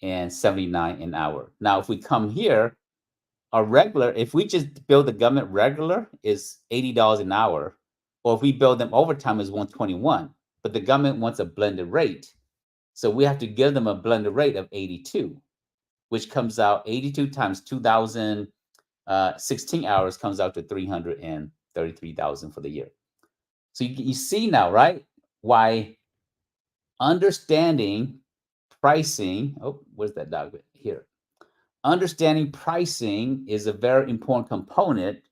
and 79 an hour. Now, if we come here, our regular, if we just bill the government regular, is $80 an hour, or if we bill them overtime, is 121. But the government wants a blended rate, so we have to give them a blended rate of 82, which comes out 82 times 2,016 hours comes out to 333,000 for the year. So you see now, right, why understanding pricing. Oh, where's that document here? Understanding pricing is a very important component.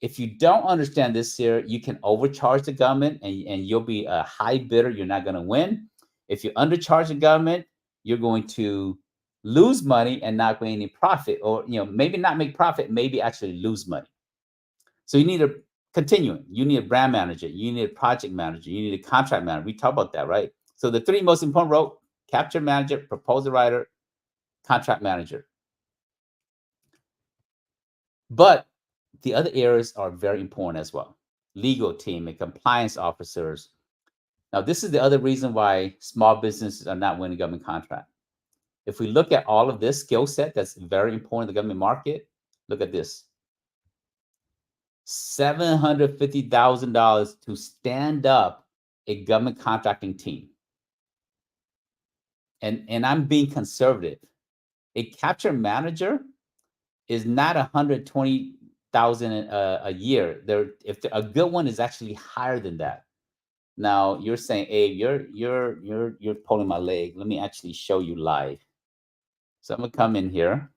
If you don't understand this here, you can overcharge the government and you'll be a high bidder. You're not going to win. If you undercharge the government, you're going to lose money and not make any profit, or maybe not make profit, maybe actually lose money. So you need a continuing. You need a brand manager. You need a project manager. You need a contract manager. We talk about that, right? So the 3 most important roles: capture manager, proposal writer, contract manager. But the other areas are very important as well. Legal team and compliance officers. Now, this is the other reason why small businesses are not winning government contract. If we look at all of this skill set that's very important in the government market, look at this. $750,000 to stand up a government contracting team. and I'm being conservative. A capture manager is not 120,000 a year. A good one is actually higher than that. Now you're saying, hey, you're pulling my leg. Let me actually show you live. So I'm gonna come in here.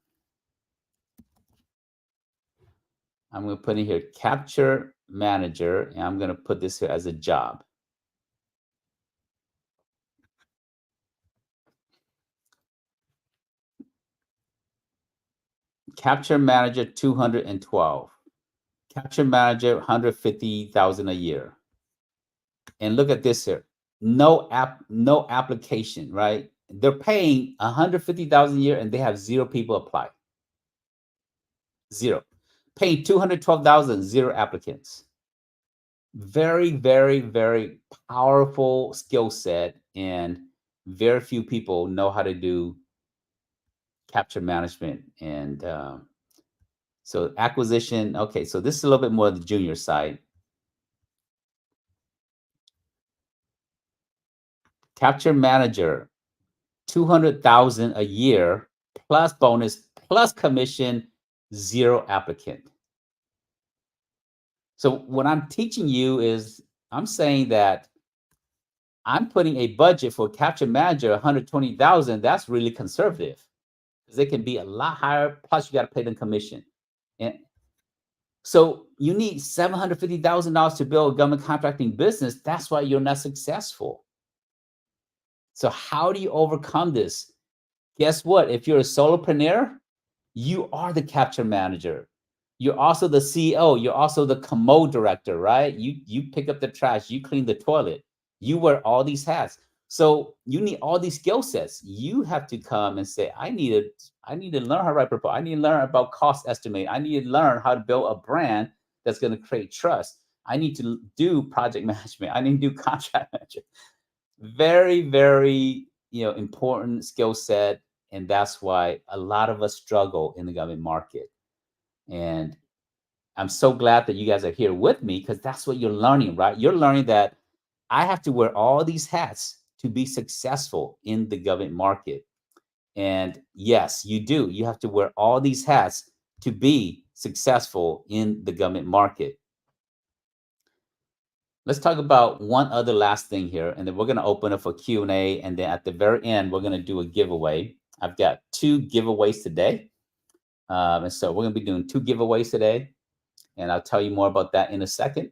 I'm gonna put in here capture manager, and I'm gonna put this here as a job. Capture manager 212. Capture manager 150,000 a year. And look at this here. No application, right? They're paying 150,000 a year and they have zero people apply. Zero. Paying 212,000, zero applicants. Very, very, very powerful skill set, and very few people know how to do capture management. And so acquisition. Okay, so this is a little bit more the junior side. Capture manager, 200,000 a year plus bonus plus commission, zero applicant. So what I'm teaching you is I'm saying that I'm putting a budget for capture manager 120,000. That's really conservative because they can be a lot higher. Plus, you got to pay them commission. And so you need $750,000 to build a government contracting business. That's why you're not successful. So how do you overcome this? Guess what? If you're a solopreneur, you are the capture manager. You're also the CEO. You're also the commode director, right? You pick up the trash, you clean the toilet, you wear all these hats. So you need all these skill sets. You have to come and say, I need to learn how to write proposal. I need to learn about cost estimate. I need to learn how to build a brand that's going to create trust. I need to do project management. I need to do contract management. Very, very, important skill set. And that's why a lot of us struggle in the government market. And I'm so glad that you guys are here with me because that's what you're learning, right? You're learning that I have to wear all these hats to be successful in the government market. And yes, you do. You have to wear all these hats to be successful in the government market. Let's talk about one other last thing here, and then we're going to open up for Q&A, and then at the very end, we're going to do a giveaway. I've got 2 giveaways today. And so we're going to be doing 2 giveaways today, and I'll tell you more about that in a second.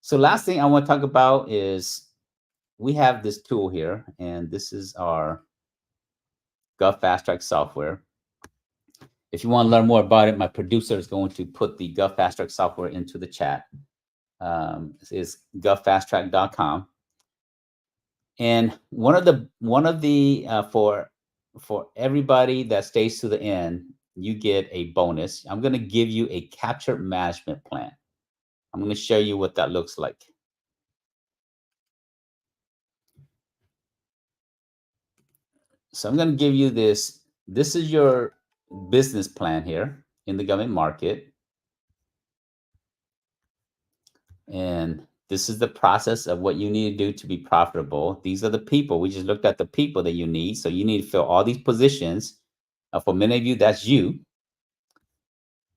So last thing I want to talk about is we have this tool here, and this is our Gov Fast Track software. If you want to learn more about it, my producer is going to put the Gov Fast Track software into the chat. This is govfasttrack.com. And one of the for everybody that stays to the end, you get a bonus. I'm going to give you a capture management plan. I'm going to show you what that looks like. So I'm going to give you this. This is your business plan here in the government market. And this is the process of what you need to do to be profitable. These are the people. We just looked at the people that you need. So you need to fill all these positions. For many of you, that's you.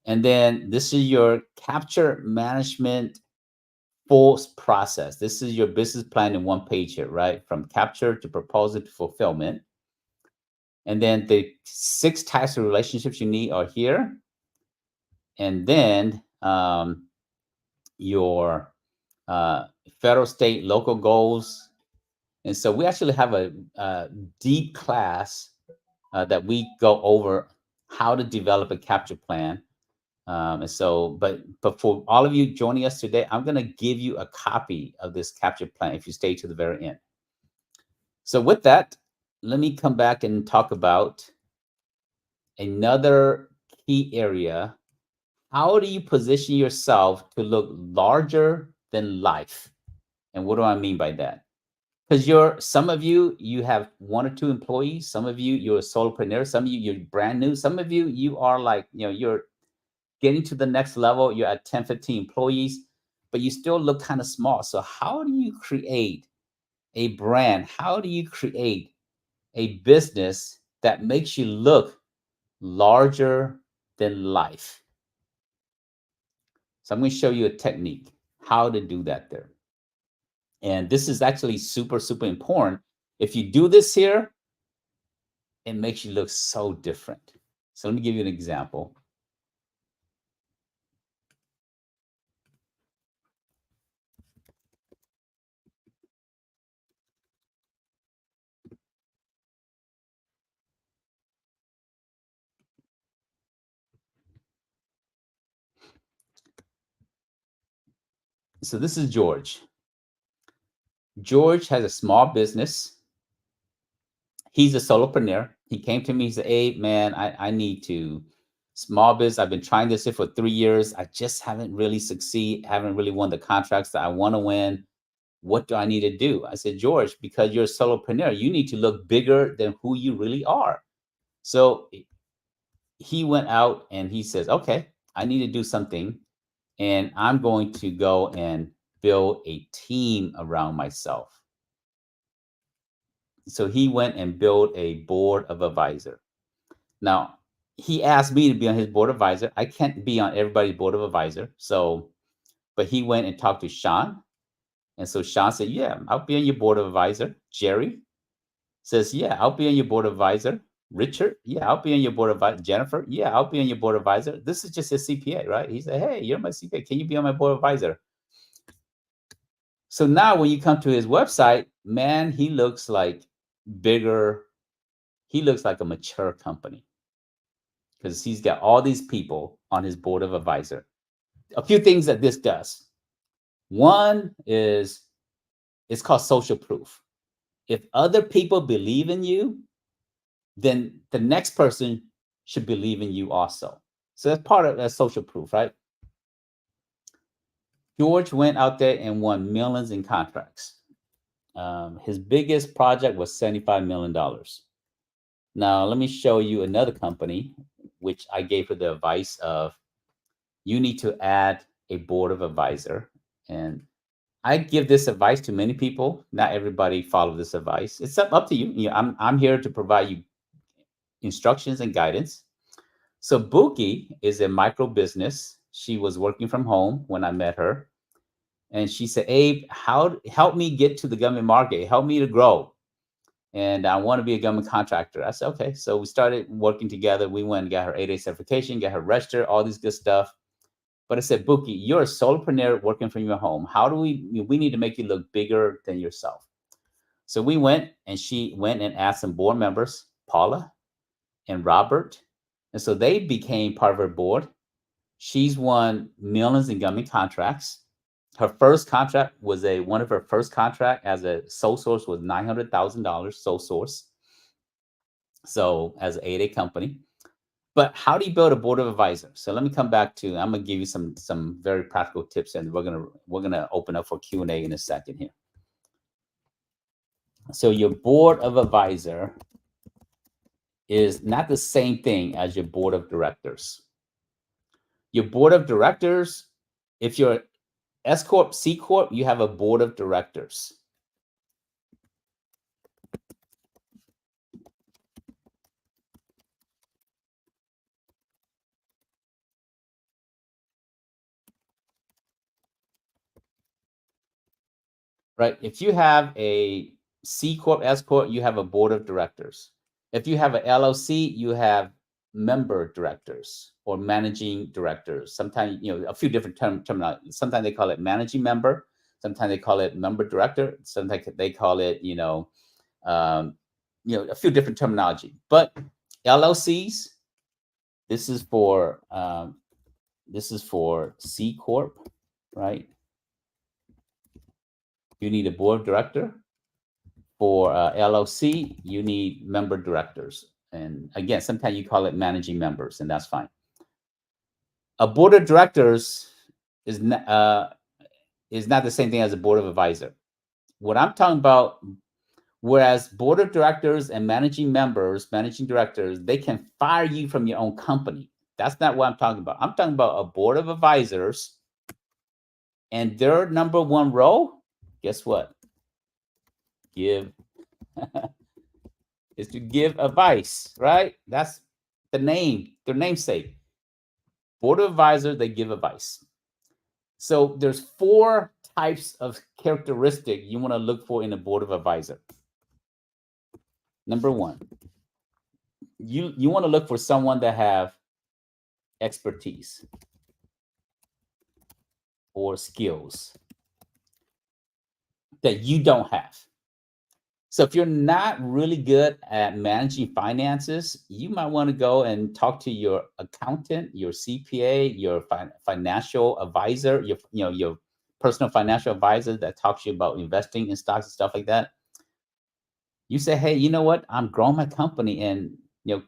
And then this is your capture management full process. This is your business plan in one page here, right? From capture to proposal to fulfillment. And then the 6 types of relationships you need are here. And then your federal, state, local goals. And so we actually have a deep class that we go over how to develop a capture plan. And so, but for all of you joining us today, I'm going to give you a copy of this capture plan if you stay to the very end. So with that, let me come back and talk about another key area. How do you position yourself to look larger than life? And what do I mean by that? Because some of you, you have 1 or 2 employees. Some of you, you're a solopreneur. Some of you, you're brand new. Some of you, you are like, you're getting to the next level. You're at 10, 15 employees, but you still look kind of small. So how do you create a brand? How do you create a business that makes you look larger than life. So I'm going to show you a technique how to do that there. And this is actually super, super important. If you do this here, it makes you look so different. So let me give you an example. So this is George. George has a small business. He's a solopreneur. He came to me, he said, hey, man, I need to small business. I've been trying this here for 3 years. I just haven't really haven't really won the contracts that I want to win. What do I need to do? I said, George, because you're a solopreneur, you need to look bigger than who you really are. So he went out and he says, okay, I need to do something. And I'm going to go and build a team around myself. So he went and built a board of advisor. Now, he asked me to be on his board of advisor. I can't be on everybody's board of advisor. So, but he went and talked to Sean. And so Sean said, yeah, I'll be on your board of advisor. Jerry says, yeah, I'll be on your board of advisor. Richard, yeah, I'll be on your board of advisor. Jennifer, yeah, I'll be on your board of advisor. This is just a CPA, right? He said, hey, you're my CPA. Can you be on my board of advisor? So now when you come to his website, man, he looks like bigger. He looks like a mature company because he's got all these people on his board of advisor. A few things that this does. One is it's called social proof. If other people believe in you, then the next person should believe in you also. So that's part of that social proof, right? George went out there and won millions in contracts. His biggest project was $75 million. Now, let me show you another company, which I gave her the advice of you need to add a board of advisor. And I give this advice to many people. Not everybody follow this advice. It's up to you. I'm here to provide you instructions and guidance. So Buki is a micro business. She was working from home when I met her. And she said, Abe, help me get to the government market, help me to grow. And I want to be a government contractor. I said, okay. So we started working together. We went and got her 8A certification, got her registered, all this good stuff. But I said, Buki, you're a solopreneur working from your home. How do we need to make you look bigger than yourself. So we went and she went and asked some board members, Paula and Robert. And so they became part of her board. She's won millions in government contracts. Her first contract was one of her first contract as a sole source was $900,000 sole source. So as an 8A company. But how do you build a board of advisors? So let me come back to, I'm gonna give you some very practical tips, and we're gonna open up for Q&A in a second here. So your board of advisor is not the same thing as your board of directors. Your board of directors, if you're S Corp, C Corp, you have a board of directors. Right? If you have a C Corp, S Corp, you have a board of directors. If you have an LLC, you have member directors or managing directors. Sometimes, a few different terminology. Sometimes they call it managing member. Sometimes they call it member director. Sometimes they call it, a few different terminology. But LLCs, this is for C Corp, right? You need a board of director. For LLC, you need member directors. And again, sometimes you call it managing members, and that's fine. A board of directors is not the same thing as a board of advisor. What I'm talking about, whereas board of directors and managing directors, they can fire you from your own company. That's not what I'm talking about. I'm talking about a board of advisors, and their number one role, guess what? Give is to give advice, right? That's the name, their namesake. Board of advisors, they give advice. So there's 4 types of characteristic you want to look for in a board of advisor. Number 1, you want to look for someone that have expertise or skills that you don't have. So if you're not really good at managing finances, you might want to go and talk to your accountant, your CPA, your financial advisor, your personal financial advisor that talks to you about investing in stocks and stuff like that. You say, hey, you know what? I'm growing my company, and you know,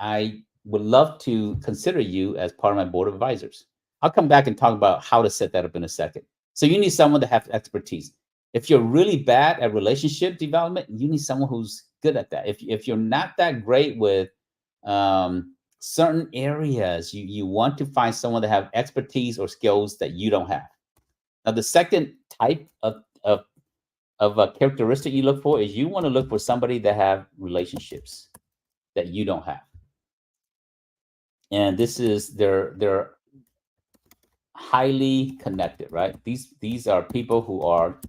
I would love to consider you as part of my board of advisors. I'll come back and talk about how to set that up in a second. So you need someone to have expertise. If you're really bad at relationship development, you need someone who's good at that. If you're not that great with certain areas, you want to find someone that have expertise or skills that you don't have. Now, the second type of a characteristic you look for is you want to look for somebody that have relationships that you don't have. And this is they're highly connected, right? These are people who are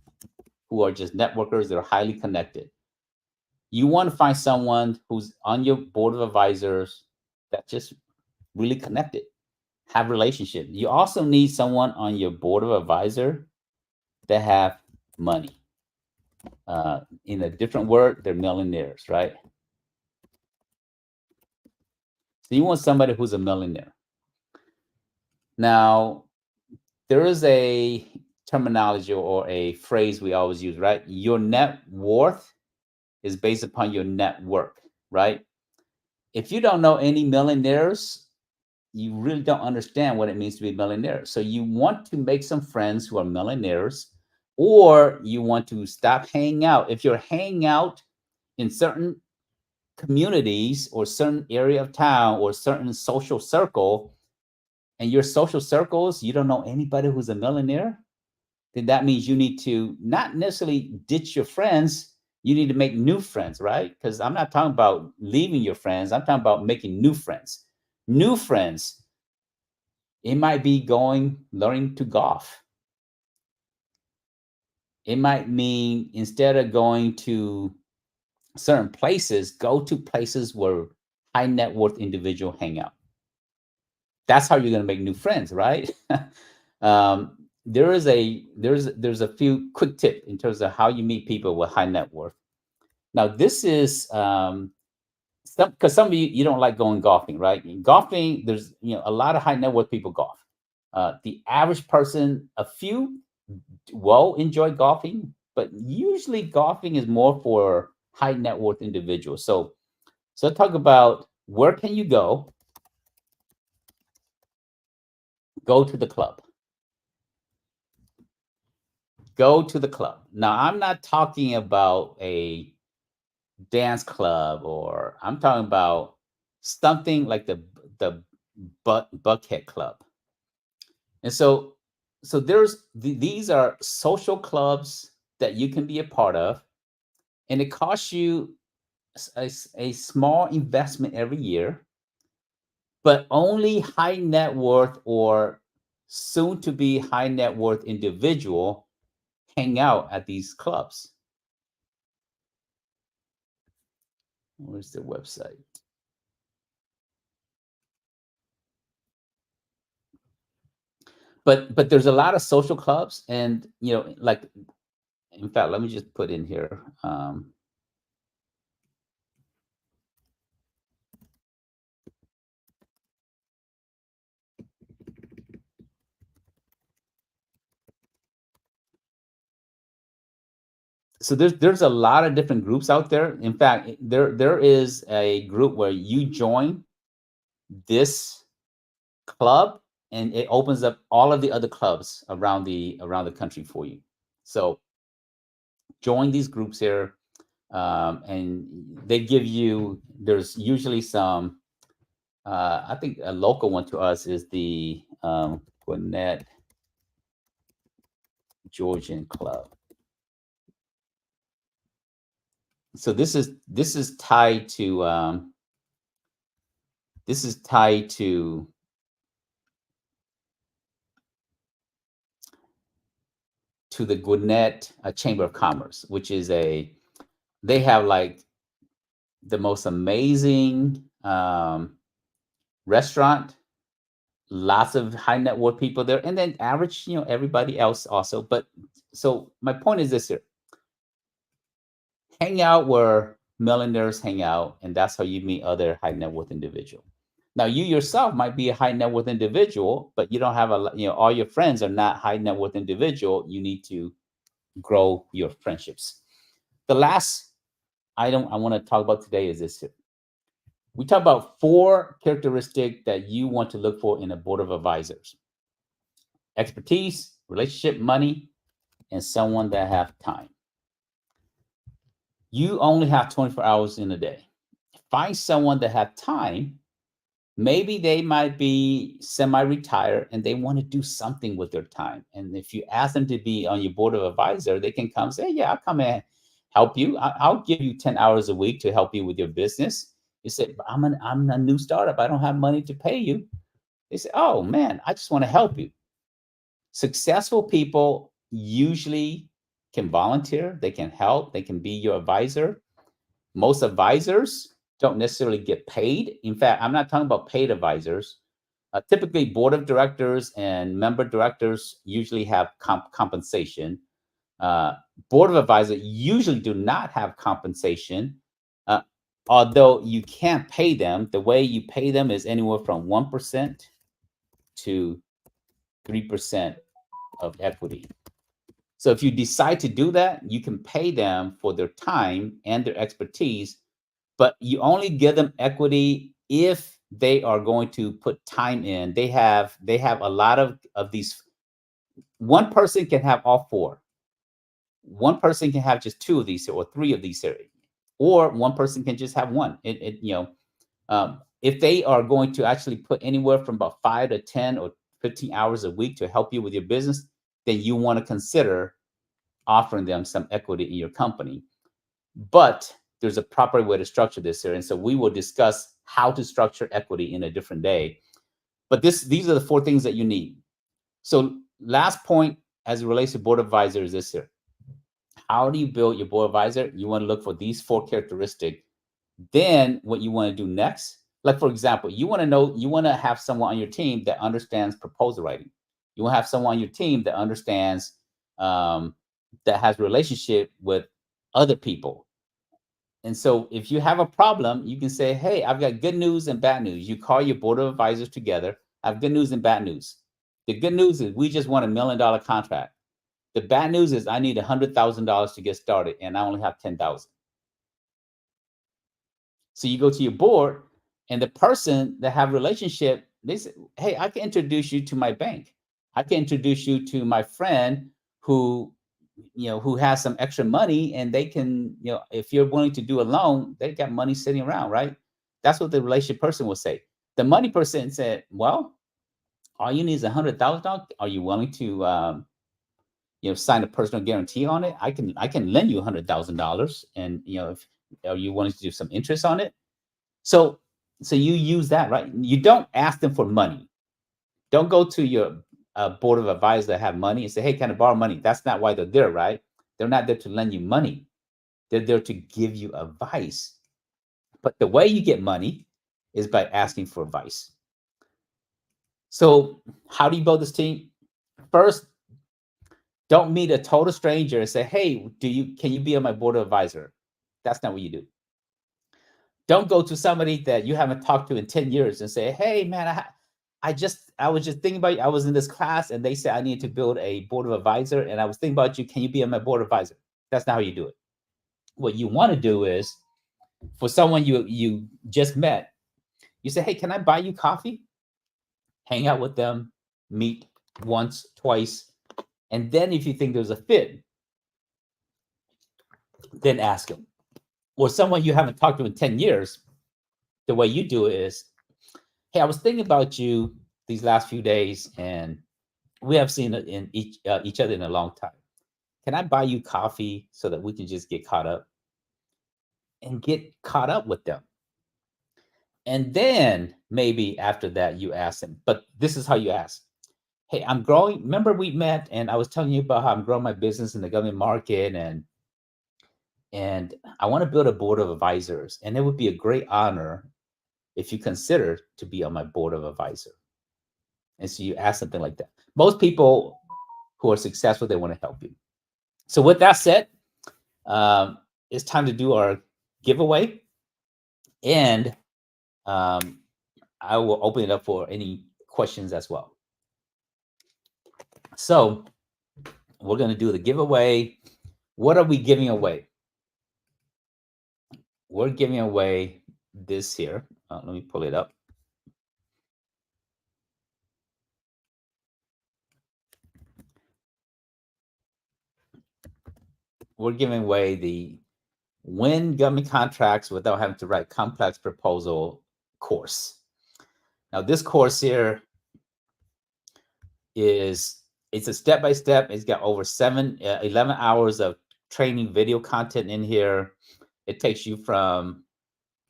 just networkers. They're highly connected. You want to find someone who's on your board of advisors that just really connected, have relationship. You also need someone on your board of advisor that have money. In a different word, they're millionaires, right? So you want somebody who's a millionaire. Now, there is a terminology or a phrase we always use, right? Your net worth is based upon your network, right? If you don't know any millionaires, you really don't understand what it means to be a millionaire. So you want to make some friends who are millionaires, or you want to stop hanging out. If you're hanging out in certain communities or certain area of town or certain social circle, and your social circles, you don't know anybody who's a millionaire, then that means you need to not necessarily ditch your friends. You need to make new friends, right? Because I'm not talking about leaving your friends. I'm talking about making new friends. New friends, it might be learning to golf. It might mean instead of going to certain places, go to places where high net worth individual hang out. That's how you're going to make new friends, right? There's a few quick tip in terms of how you meet people with high net worth. Now, this is because some of you don't like going golfing, right? In golfing, there's a lot of high net worth people golf. The average person, a few will enjoy golfing, but usually golfing is more for high net worth individuals. So talk about where can you go? Go to the club. Go to the club. Now, I'm not talking about a dance club, or I'm talking about something like the Buckhead Club. And so these are social clubs that you can be a part of, and it costs you a small investment every year, but only high net worth or soon to be high net worth individual hang out at these clubs. Where's the website? But there's a lot of social clubs, and like, in fact, let me just put in here. So there's a lot of different groups out there. In fact, there is a group where you join this club, and it opens up all of the other clubs around the country for you. So join these groups here, and they give you. There's usually some. I think a local one to us is the Gwinnett Georgian Club. So this is tied to this is tied to the Gwinnett Chamber of Commerce, which is a they have like the most amazing restaurant, lots of high net worth people there, and then average, everybody else also. But so my point is this here: hang out where millionaires hang out, and that's how you meet other high net worth individual. Now, you yourself might be a high net worth individual, but you don't have all your friends are not high net worth individual. You need to grow your friendships. The last item I want to talk about today is this here. We talk about four characteristics that you want to look for in a board of advisors: expertise, relationship, money, and someone that have time. You only have 24 hours in a day. Find someone that have time. Maybe they might be semi-retired and they want to do something with their time. And if you ask them to be on your board of advisor, they can come say, "Yeah, I'll come and help you. I'll give you 10 hours a week to help you with your business." You say, "But I'm a new startup. I don't have money to pay you." They say, "Oh man, I just want to help you." Successful people usually can volunteer, they can help, they can be your advisor. Most advisors don't necessarily get paid. In fact, I'm not talking about paid advisors. Typically, board of directors and member directors usually have compensation. Uh, Board of advisors usually do not have compensation, uh, although you can't pay them. The way you pay them is anywhere from 1% to 3% of equity. So if you decide to do that, you can pay them for their time and their expertise, but you only give them equity if they are going to put time in. They have a lot of these. One person can have all four. One person can have just two of these or three of these, or one person can just have one. If they are going to actually put anywhere from about 5 to 10 or 15 hours a week to help you with your business, then you want to consider offering them some equity in your company. But there's a proper way to structure this here. And so we will discuss how to structure equity in a different day. But these are the four things that you need. So last point as it relates to board advisor is this here. How do you build your board advisor? You want to look for these four characteristics. Then what you want to do next, like for example, you want to have someone on your team that understands proposal writing. You want to have someone on your team that understands um, that has relationship with other people. And so if you have a problem, you can say, "Hey, I've got good news and bad news." You call your board of advisors together. I have good news and bad news. The good news is we just won $1 million contract. The bad news is I need $100,000 to get started, and I only have 10,000. So you go to your board, and the person that have relationship, they say, "Hey, I can introduce you to my bank. I can introduce you to my friend who, who has some extra money, and they can, if you're willing to do a loan, they got money sitting around, right?" That's what the relationship person will say. The money person said, "Well, all you need is $100,000. Are you willing to, sign a personal guarantee on it? I can lend you $100,000, and if are you willing to do some interest on it?" So so you use that, right? You don't ask them for money. Don't go to your board of advisors that have money and say, "Hey, can I borrow money?" That's not why they're there, right? They're not there to lend you money. They're there to give you advice. But the way you get money is by asking for advice. So how do you build this team? First, don't meet a total stranger and say, "Hey, can you be on my board of advisor?" That's not what you do. Don't go to somebody that you haven't talked to in 10 years and say, "Hey, man, I was just thinking about you. I was in this class and they said I need to build a board of advisor. And I was thinking about you. Can you be on my board advisor?" That's not how you do it. What you want to do is for someone you just met, you say, "Hey, can I buy you coffee?" Hang out with them, meet once, twice. And then if you think there's a fit, then ask them. Or someone you haven't talked to in 10 years, the way you do it is, "Hey, I was thinking about you these last few days, and we have seen it in each other in a long time. Can I buy you coffee so that we can just get caught up?" and get caught up with them. And then maybe after that, you ask them, but this is how you ask. Hey, I'm growing. Remember we met and I was telling you about how I'm growing my business in the government market and I want to build a board of advisors. And it would be a great honor if you consider to be on my board of advisor. And so you ask something like that. Most people who are successful, they want to help you. So with that said, um, it's time to do our giveaway. And um, I will open it up for any questions as well. So we're going to do the giveaway. What are we giving away? We're giving away this here. Let me pull it up. We're giving away the Win Government Contracts Without Having to Write Complex Proposal course. Now, this course here it's a step-by-step. It's got over 11 hours of training video content in here. It takes you from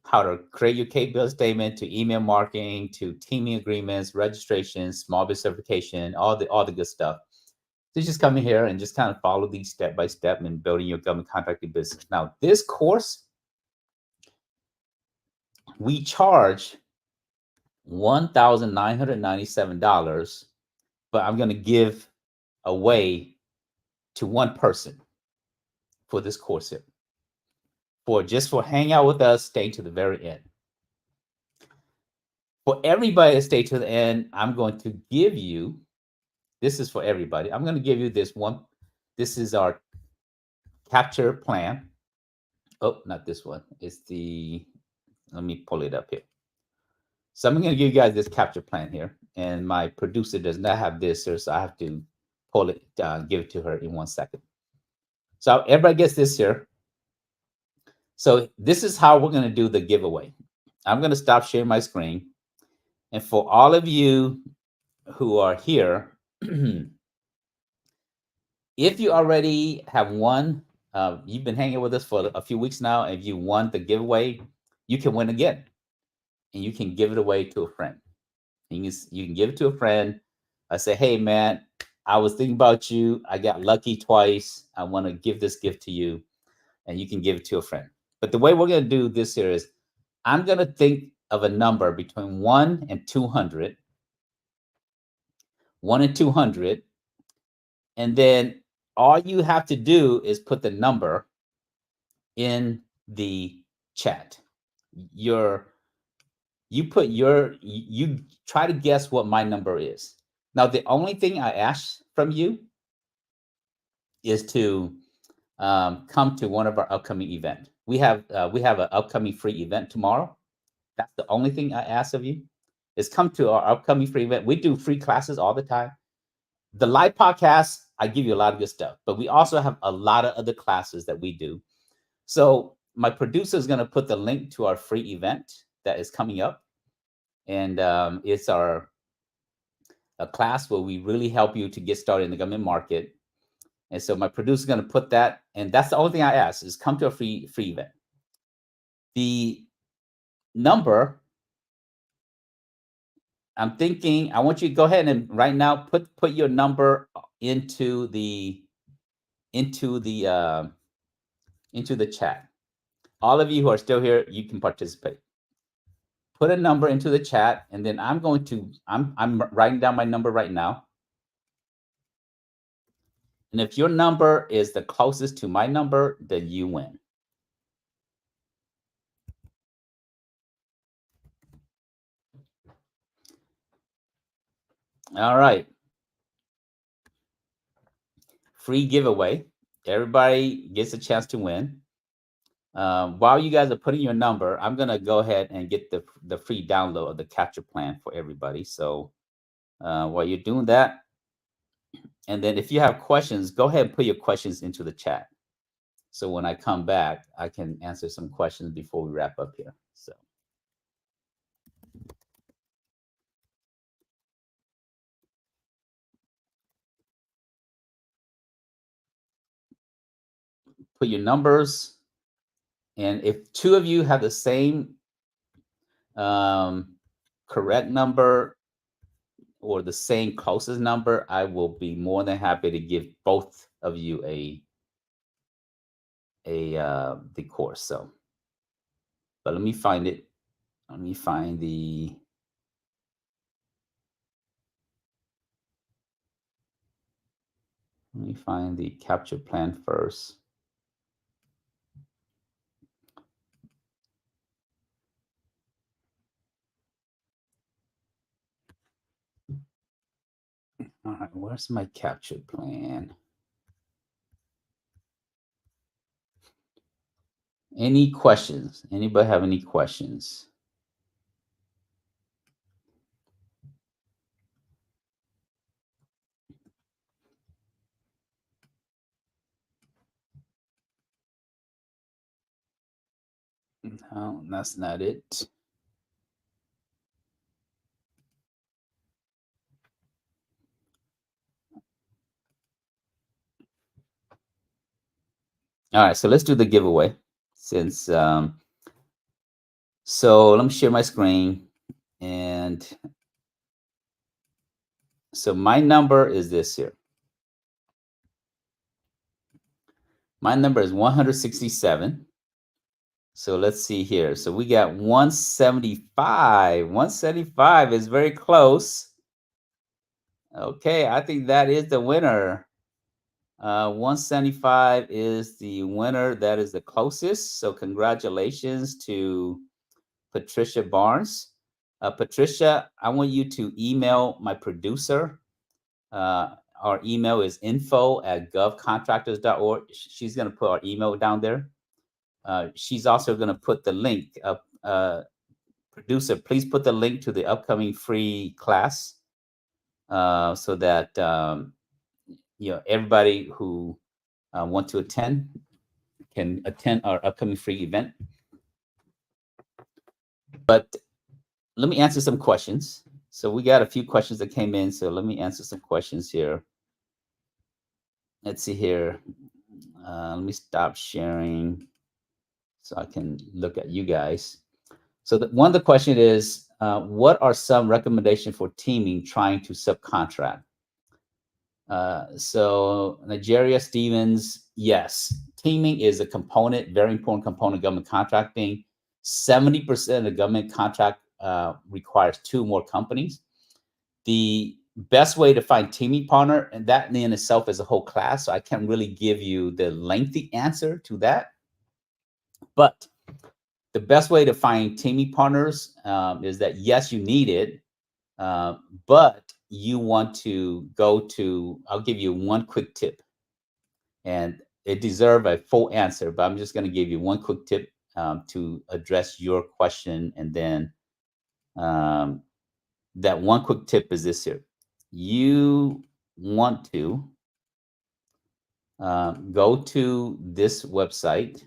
how to create your capability statement to email marketing to teaming agreements, registration, small business certification, all the good stuff. So just come in here and just kind of follow these step by step in building your government contracting business. Now, this course, we charge $1,997, but I'm going to give away to one person for this course here. For hang out with us, stay to the very end. For everybody to stay to the end, I'm going to give you, this is for everybody. I'm going to give you this one. This is our capture plan. Oh, not this one. It's let me pull it up here. So I'm going to give you guys this capture plan here. And my producer does not have this here, so I have to pull it, give it to her in 1 second. So everybody gets this here. So this is how we're going to do the giveaway. I'm going to stop sharing my screen. And for all of you who are here, if you already have won, you've been hanging with us for a few weeks now, and if you won the giveaway, you can win again. And you can give it away to a friend. You can give it to a friend. I say, hey, man, I was thinking about you. I got lucky twice. I want to give this gift to you. And you can give it to a friend. But the way we're going to do this here is I'm going to think of a number between 1 and 200. 1 and 200. And then all you have to do is put the number in the chat. You try to guess what my number is. Now, the only thing I ask from you is to come to one of our upcoming events. We have an upcoming free event tomorrow. That's the only thing I ask of you is come to our upcoming free event. We do free classes all the time. The live podcast, I give you a lot of good stuff, but we also have a lot of other classes that we do. So my producer is going to put the link to our free event that is coming up. And it's a class where we really help you to get started in the government market. And so my producer is going to put that, and that's the only thing I ask is come to a free event. The number, I'm thinking, I want you to go ahead and right now put your number into the chat. All of you who are still here, you can participate. Put a number into the chat, and then I'm writing down my number right now. And if your number is the closest to my number, then you win. All right. Free giveaway. Everybody gets a chance to win. While you guys are putting your number, I'm going to go ahead and get the free download of the capture plan for everybody. So while you're doing that, and then if you have questions, go ahead and put your questions into the chat. So when I come back, I can answer some questions before we wrap up here. So. Put your numbers And if two of you have the same um, correct number or the same closest number, I will be more than happy to give both of you a the course. So, but let me find it. Let me find the capture plan first. All right, where's my capture plan? Any questions? Anybody have any questions? No, that's not it. All right, so let's do the giveaway. Since so let me share my screen. And so my number is this here. My number is 167. So let's see here. So we got 175. 175 is very close. Okay, I think that is the winner. 175 is the winner. That is the closest. So congratulations to Patricia Barnes. Patricia, I want you to email my producer. Our email is info@govcontractors.org. She's going to put our email down there. She's also going to put the link up. Producer, please put the link to the upcoming free class so that everybody who want to attend can attend our upcoming free event. But let me answer some questions. So we got a few questions that came in. So let me answer some questions here. Let's see here. Let me stop sharing so I can look at you guys. So one of the question is, what are some recommendations for teaming trying to subcontract? So Nigeria Stevens, yes, teaming is a component, very important component of government contracting. 70% of the government contract requires two or more companies. The best way to find teaming partner, and that in itself is a whole class, so I can't really give you the lengthy answer to that. But the best way to find teaming partners is that, yes, you need it, but you want to go to, I'll give you one quick tip. And it deserves a full answer, but I'm just going to give you one quick tip to address your question. And then that one quick tip is this here. You want to go to this website.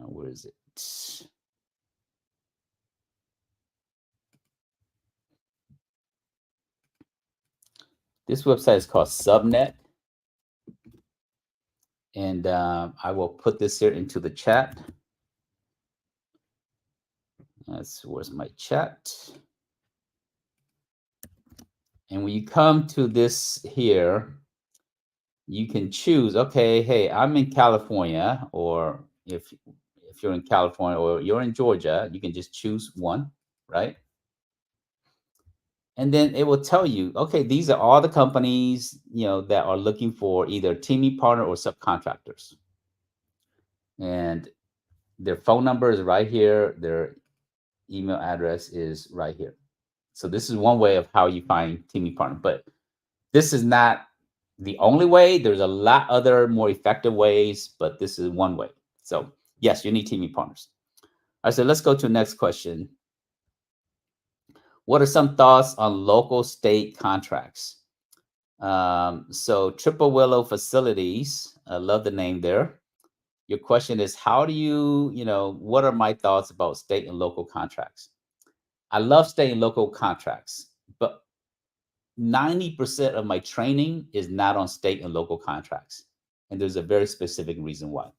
Where is it? This website is called Subnet. And I will put this here into the chat. Where's my chat? And when you come to this here, you can choose, okay, hey, I'm in California, or if you're in California or you're in Georgia, you can just choose one, right? And then it will tell you, okay, these are all the companies, that are looking for either teaming partner or subcontractors. And their phone number is right here. Their email address is right here. So this is one way of how you find teaming partner, but this is not the only way. There's a lot other more effective ways, but this is one way. So yes, you need teaming partners. All right, so let's go to the next question. What are some thoughts on local state contracts? So Triple Willow Facilities, I love the name there. Your question is, how do you, what are my thoughts about state and local contracts? I love state and local contracts, but 90% of my training is not on state and local contracts. And there's a very specific reason why.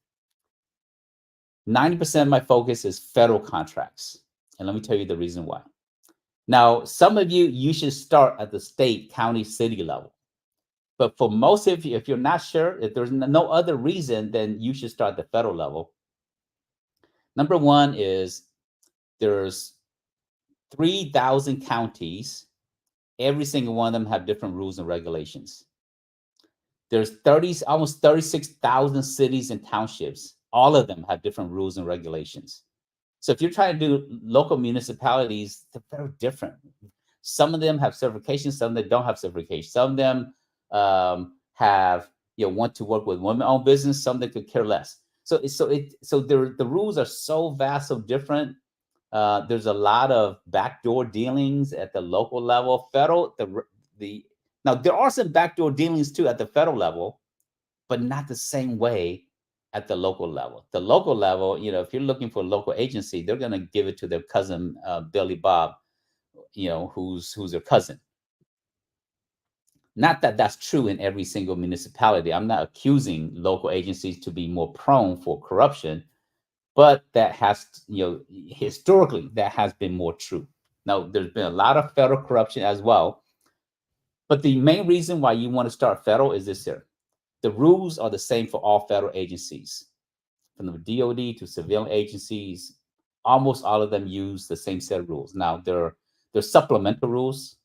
90% of my focus is federal contracts. And let me tell you the reason why. Now, some of you, you should start at the state, county, city level. But for most of you, if you're not sure, if there's no other reason, then you should start at the federal level. Number one is there's 3,000 counties. Every single one of them have different rules and regulations. There's almost 36,000 cities and townships. All of them have different rules and regulations. So if you're trying to do local municipalities, they're very different. Some of them have certifications, some of them don't have certification. Some of them have, want to work with women-owned business, some that could care less. So the rules are so vast, so different. There's a lot of backdoor dealings at the local level. Federal, now there are some backdoor dealings too at the federal level, but not the same way at the local level. The local level, if you're looking for a local agency, they're going to give it to their cousin, Billy Bob, who's their cousin. Not that that's true in every single municipality. I'm not accusing local agencies to be more prone for corruption, but that has, historically, that has been more true. Now, there's been a lot of federal corruption as well. But the main reason why you want to start federal is this here. The rules are the same for all federal agencies, from the DOD to civilian agencies. Almost all of them use the same set of rules. Now, there are supplemental rules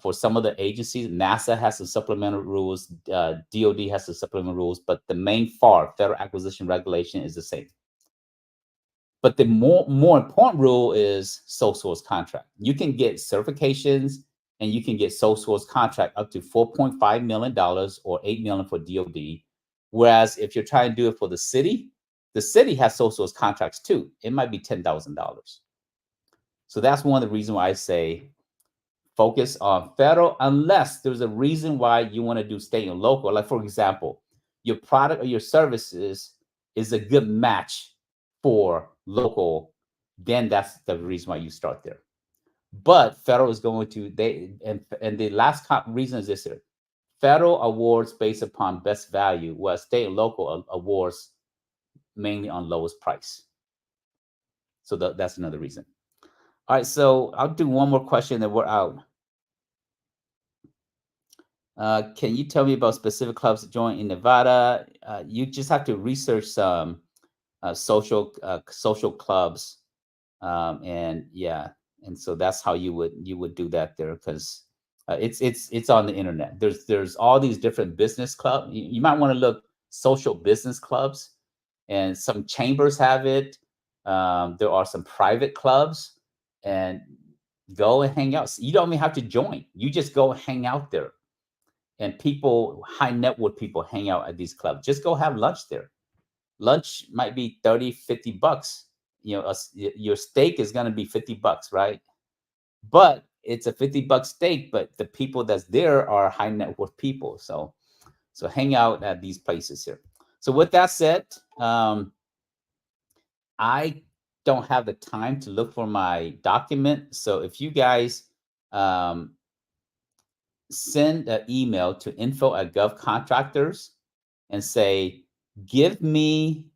for some of the agencies. NASA has some supplemental rules. DOD has some supplemental rules. But the main FAR, Federal Acquisition Regulation, is the same. But the more important rule is sole source contract. You can get certifications and you can get sole source contract up to $4.5 million or $8 million for DOD. Whereas if you're trying to do it for the city has sole source contracts too. It might be $10,000. So that's one of the reasons why I say focus on federal, unless there's a reason why you want to do state and local. Like, for example, your product or your services is a good match for local, then that's the reason why you start there. But federal is going to, and the last reason is this here. Federal awards based upon best value, while state and local awards mainly on lowest price. So that's another reason. All right, so I'll do one more question, then we're out. Can you tell me about specific clubs to join in Nevada? You just have to research some social clubs, and so that's how you would do that there, because it's on the internet. There's all these different business clubs. You might want to look social business clubs, and some chambers have it. There are some private clubs, and go and hang out. You don't even have to join. You just go hang out there. And people, high net worth people, hang out at these clubs. Just go have lunch there. Lunch might be $30-$50. Your steak is going to be $50, right? But it's a $50 steak, but the people that's there are high net worth people. So hang out at these places here. So with that said, I don't have the time to look for my document. So if you guys send an email to info@govcontractors and say, give me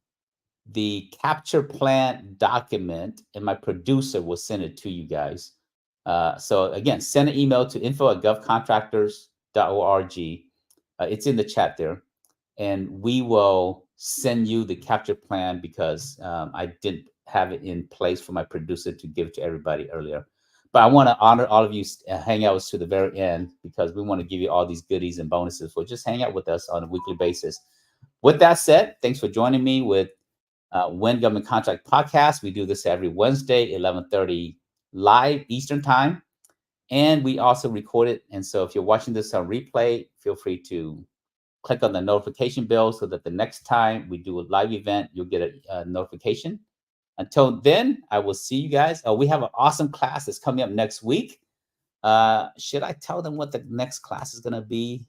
the capture plan document, and my producer will send it to you guys. So again, send an email to info@govcontractors.org. It's in the chat there, and we will send you the capture plan, because I didn't have it in place for my producer to give to everybody earlier. But I want to honor all of you hangouts to the very end, because we want to give you all these goodies and bonuses for just hang out with us on a weekly basis. With that said, thanks for joining me with Win Government Contract Podcast. We do this every Wednesday, 11:30 live Eastern time. And we also record it. And so if you're watching this on replay, feel free to click on the notification bell so that the next time we do a live event, you'll get a notification. Until then, I will see you guys. We have an awesome class that's coming up next week. Should I tell them what the next class is going to be?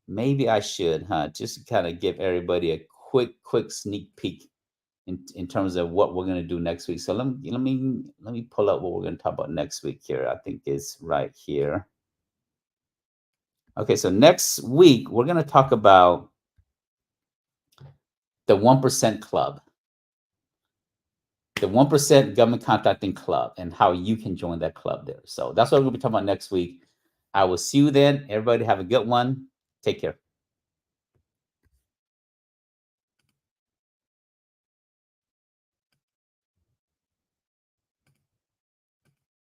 Maybe I should, just to kind of give everybody a quick sneak peek in terms of what we're going to do next week. So let me pull up what we're going to talk about next week here. I think it's right here. Okay, so next week we're going to talk about the 1% club, the 1% government contracting club, and how you can join that club there. So that's what we'll be talking about next week. I will see you then. Everybody have a good one. Take care.